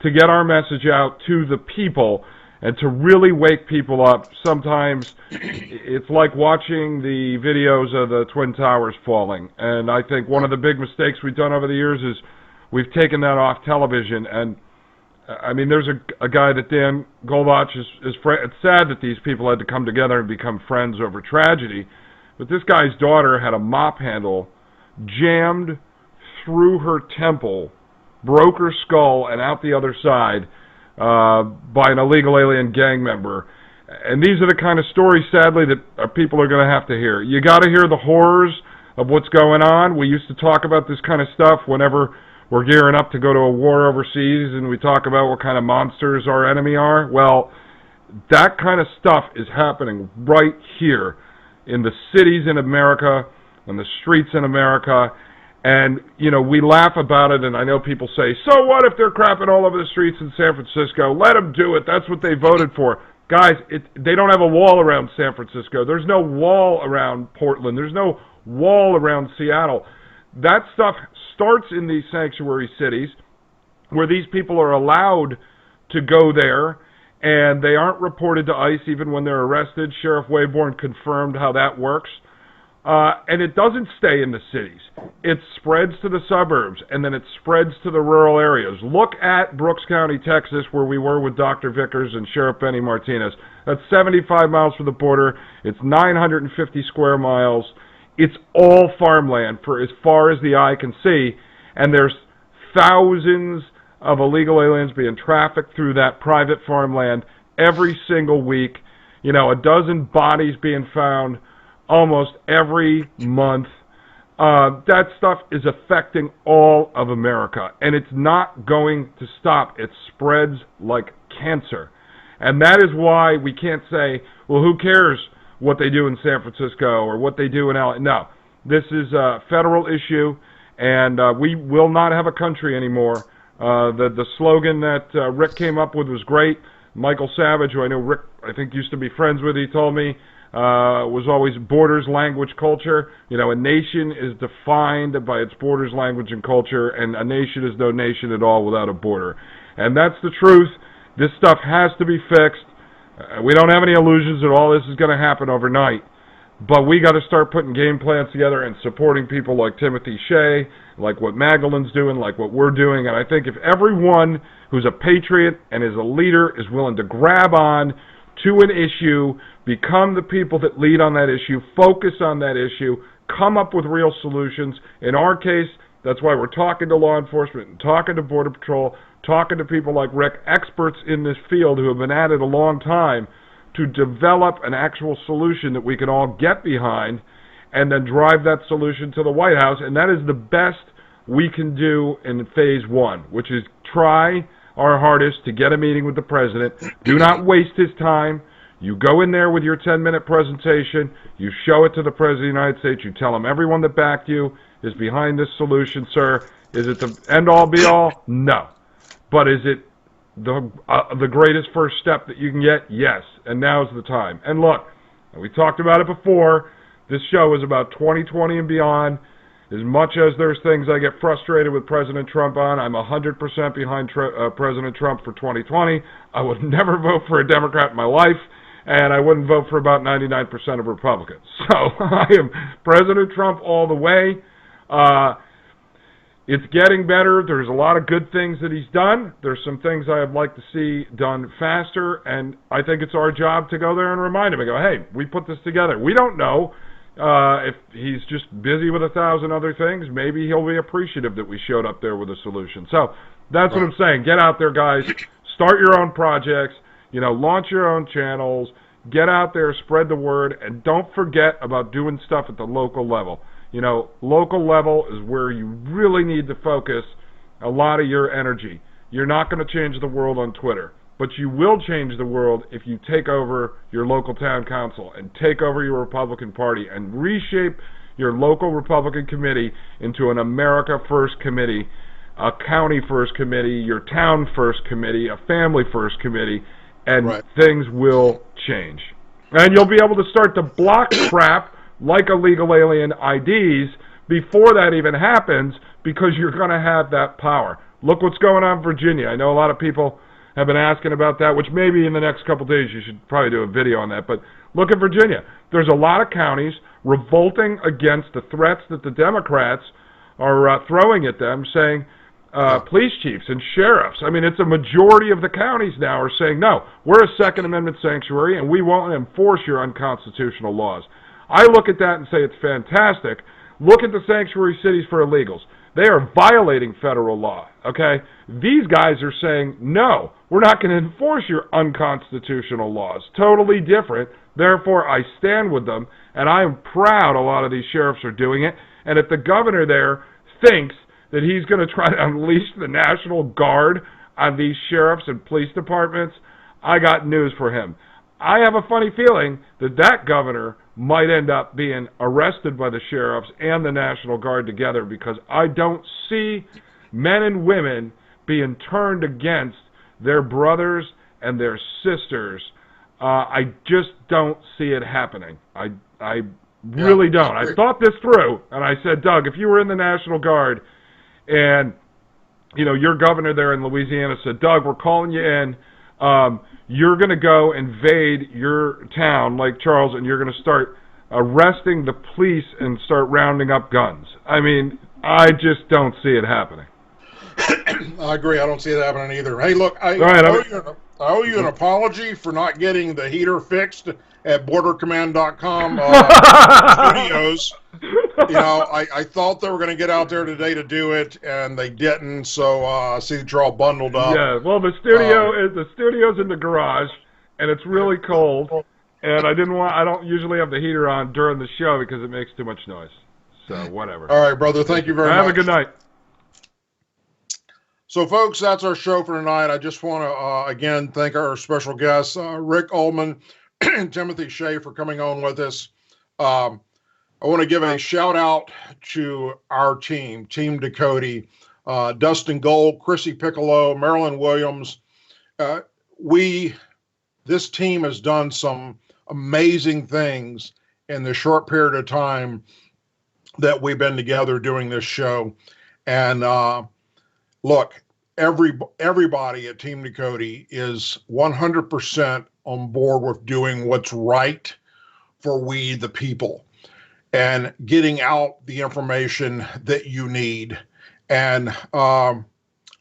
to get our message out to the people and to really wake people up, sometimes it's like watching the videos of the Twin Towers falling. And I think one of the big mistakes we've done over the years is we've taken that off television. And I mean, there's a guy that Dan Goldbach is it's sad that these people had to come together and become friends over tragedy, but this guy's daughter had a mop handle jammed through her temple, broke her skull, and out the other side by an illegal alien gang member. And these are the kind of stories, sadly, that people are going to have to hear. You got to hear the horrors of what's going on. We used to talk about this kind of stuff whenever we're gearing up to go to a war overseas, and we talk about what kind of monsters our enemy are. Well, that kind of stuff is happening right here in the cities in America, on the streets in America. And, you know, we laugh about it, and I know people say, so what if they're crapping all over the streets in San Francisco? Let them do it. That's what they voted for. Guys, they don't have a wall around San Francisco. There's no wall around Portland. There's no wall around Seattle. That stuff starts in these sanctuary cities where these people are allowed to go there, and they aren't reported to ICE even when they're arrested. Sheriff Wayborn confirmed how that works. And it doesn't stay in the cities. It spreads to the suburbs, and then it spreads to the rural areas. Look at Brooks County, Texas, where we were with Dr. Vickers and Sheriff Benny Martinez. That's 75 miles from the border. It's 950 square miles. It's all farmland for as far as the eye can see, and there's thousands of illegal aliens being trafficked through that private farmland every single week. You know, a dozen bodies being found almost every month. That stuff is affecting all of America, and it's not going to stop. It spreads like cancer. And that is why we can't say, well, who cares what they do in San Francisco or what they do in LA. No, this is a federal issue, and we will not have a country anymore. The slogan that Rick came up with was great. Michael Savage, who I know Rick, I think, used to be friends with, he told me, was always borders, language, culture. You know, a nation is defined by its borders, language, and culture, and a nation is no nation at all without a border. And that's the truth. This stuff has to be fixed. We don't have any illusions that all this is going to happen overnight. But we got to start putting game plans together and supporting people like Timothy Shea, like what Magdalene's doing, like what we're doing. And I think if everyone who's a patriot and is a leader is willing to grab on to an issue, become the people that lead on that issue, focus on that issue, come up with real solutions. In our case, that's why we're talking to law enforcement and talking to Border Patrol, talking to people like Rick, experts in this field who have been at it a long time, to develop an actual solution that we can all get behind and then drive that solution to the White House. And that is the best we can do in phase one, which is try our hardest to get a meeting with the president. Do not waste his time. You go in there with your 10-minute presentation. You show it to the President of the United States. You tell him everyone that backed you is behind this solution, sir. Is it the end-all, be-all? No. But is it the greatest first step that you can get? Yes. And now's the time. And look, we talked about it before. This show is about 2020 and beyond. As much as there's things I get frustrated with President Trump on, I'm 100% behind President Trump for 2020. I would never vote for a Democrat in my life, and I wouldn't vote for about 99% of Republicans. So I am President Trump all the way. It's getting better. There's a lot of good things that he's done. There's some things I'd like to see done faster, and I think it's our job to go there and remind him and go, hey, we put this together. We don't know. If he's just busy with 1,000 other things, maybe he'll be appreciative that we showed up there with a solution. So that's what I'm saying. Get out there, guys. Start your own projects. You know, launch your own channels. Get out there, spread the word, and don't forget about doing stuff at the local level. You know, local level is where you really need to focus a lot of your energy. You're not going to change the world on Twitter, but you will change the world if you take over your local town council and take over your Republican Party and reshape your local Republican committee into an America First committee, a county first committee, your town first committee, a family first committee, and things will change. And you'll be able to start to block crap like illegal alien IDs before that even happens, because you're going to have that power. Look what's going on in Virginia. I know a lot of people have been asking about that, which maybe in the next couple days you should probably do a video on that. But look at Virginia. There's a lot of counties revolting against the threats that the Democrats are throwing at them, saying, police chiefs and sheriffs. I mean, it's a majority of the counties now are saying, no, we're a Second Amendment sanctuary and we won't enforce your unconstitutional laws. I look at that and say it's fantastic. Look at the sanctuary cities for illegals. They are violating federal law, okay? These guys are saying, no, we're not going to enforce your unconstitutional laws. Totally different. Therefore, I stand with them, and I am proud a lot of these sheriffs are doing it. And if the governor there thinks that he's going to try to unleash the National Guard on these sheriffs and police departments, I got news for him. I have a funny feeling that that governor might end up being arrested by the sheriffs and the National Guard together, because I don't see men and women being turned against their brothers and their sisters. I just don't see it happening. I really don't. I thought this through, and I said, Doug, if you were in the National Guard and, you know, your governor there in Louisiana said, Doug, we're calling you in. You're going to go invade your town, Lake Charles, and you're going to start arresting the police and start rounding up guns. I mean, I just don't see it happening. I agree. I don't see it happening either. Hey, look, I owe you an apology for not getting the heater fixed at bordercommand.com studios. You know, I thought they were going to get out there today to do it, and they didn't. So I see that you're all bundled up. Yeah, well, the studio's in the garage, and it's really cold. And I don't usually have the heater on during the show because it makes too much noise. So whatever. All right, brother. Thank you very much. Have a good night. So, folks, that's our show for tonight. I just want to, again, thank our special guests, Rick Oltman and Timothy Shea, for coming on with us. I want to give a shout-out to our team, Team Ducote, Dustin Gold, Chrissy Piccolo, Marilyn Williams. This team has done some amazing things in the short period of time that we've been together doing this show. And look, everybody at Team Ducote is 100% on board with doing what's right for we the people and getting out the information that you need. And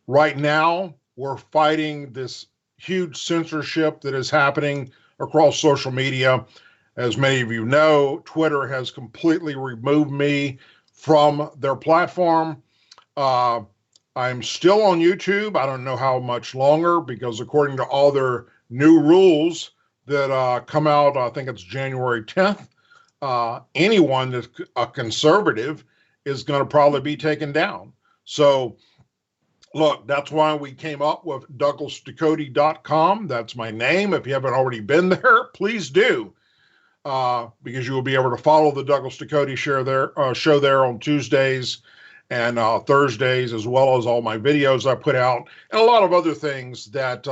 right now, we're fighting this huge censorship that is happening across social media. As many of you know, Twitter has completely removed me from their platform. I'm still on YouTube. I don't know how much longer, because according to all their new rules that come out, I think it's January 10th, anyone that's a conservative is going to probably be taken down. So, look, that's why we came up with DouglasDucote.com. That's my name. If you haven't already been there, please do, because you will be able to follow the Douglas Ducote show there on Tuesdays and Thursdays, as well as all my videos I put out, and a lot of other things that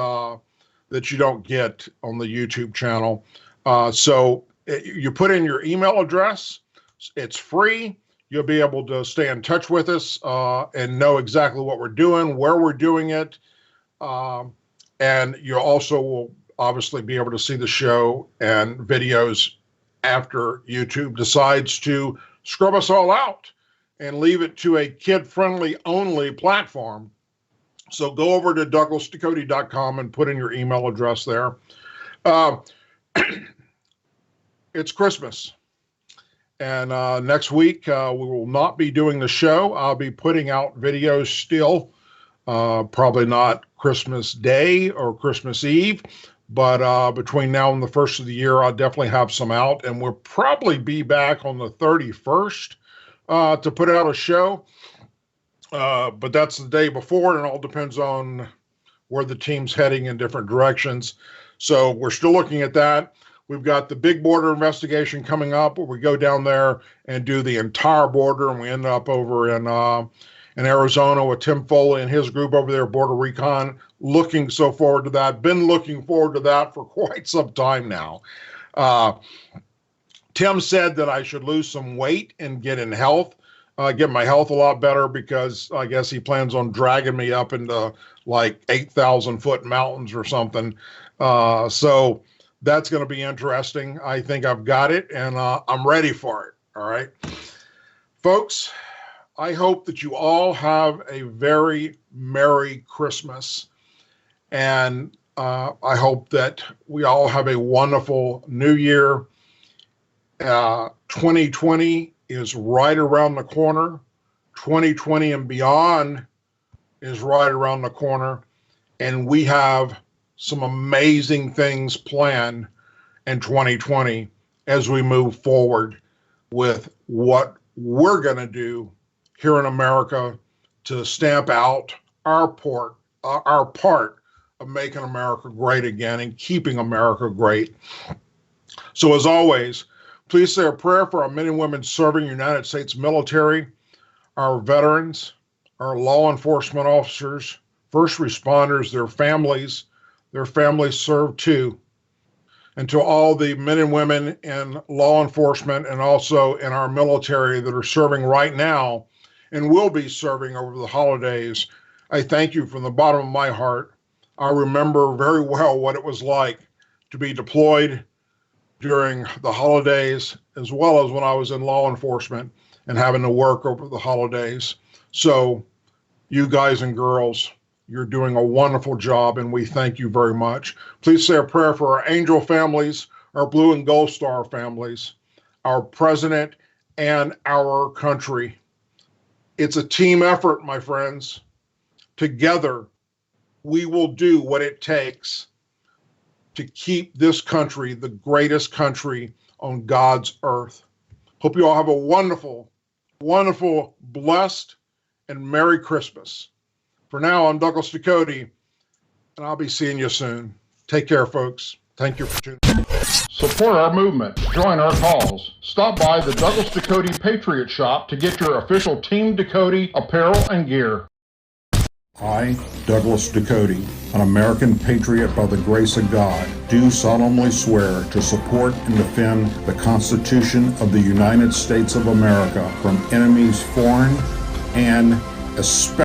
that you don't get on the YouTube channel. So you put in your email address. It's free. You'll be able to stay in touch with us and know exactly what we're doing, where we're doing it. And you also will obviously be able to see the show and videos after YouTube decides to scrub us all out and leave it to a kid-friendly only platform. So go over to DouglasDucote.com and put in your email address there. It's Christmas. And next week, we will not be doing the show. I'll be putting out videos still, probably not Christmas Day or Christmas Eve, but between now and the first of the year, I'll definitely have some out. And we'll probably be back on the 31st to put out a show. But that's the day before, and it all depends on where the team's heading in different directions. So we're still looking at that. We've got the big border investigation coming up, where we go down there and do the entire border, and we end up over in Arizona with Tim Foley and his group over there, Border Recon. Looking so forward to that. Been looking forward to that for quite some time now. Tim said that I should lose some weight and get in health. Get my health a lot better, because I guess he plans on dragging me up into like 8,000 foot mountains or something. So that's going to be interesting. I think I've got it, and I'm ready for it. All right, folks, I hope that you all have a very Merry Christmas. And I hope that we all have a wonderful New Year. 2020 is right around the corner. 2020 and beyond is right around the corner. And we have some amazing things planned in 2020 as we move forward with what we're going to do here in America to stamp out our part of making America great again and keeping America great. So as always, please say a prayer for our men and women serving the United States military, our veterans, our law enforcement officers, first responders, their families serve too. And to all the men and women in law enforcement and also in our military that are serving right now and will be serving over the holidays, I thank you from the bottom of my heart. I remember very well what it was like to be deployed during the holidays, as well as when I was in law enforcement and having to work over the holidays. So you guys and girls, you're doing a wonderful job, and we thank you very much. Please say a prayer for our angel families, our blue and gold star families, our president, and our country. It's a team effort, my friends. Together, we will do what it takes to keep this country the greatest country on God's earth. Hope you all have a wonderful, wonderful, blessed, and Merry Christmas. For now, I'm Douglas Ducote, and I'll be seeing you soon. Take care, folks. Thank you for tuning in. Support our movement. Join our cause. Stop by the Douglas Ducote Patriot Shop to get your official Team Ducote apparel and gear. I, Douglas Ducote, an American patriot by the grace of God, do solemnly swear to support and defend the Constitution of the United States of America from enemies foreign and especially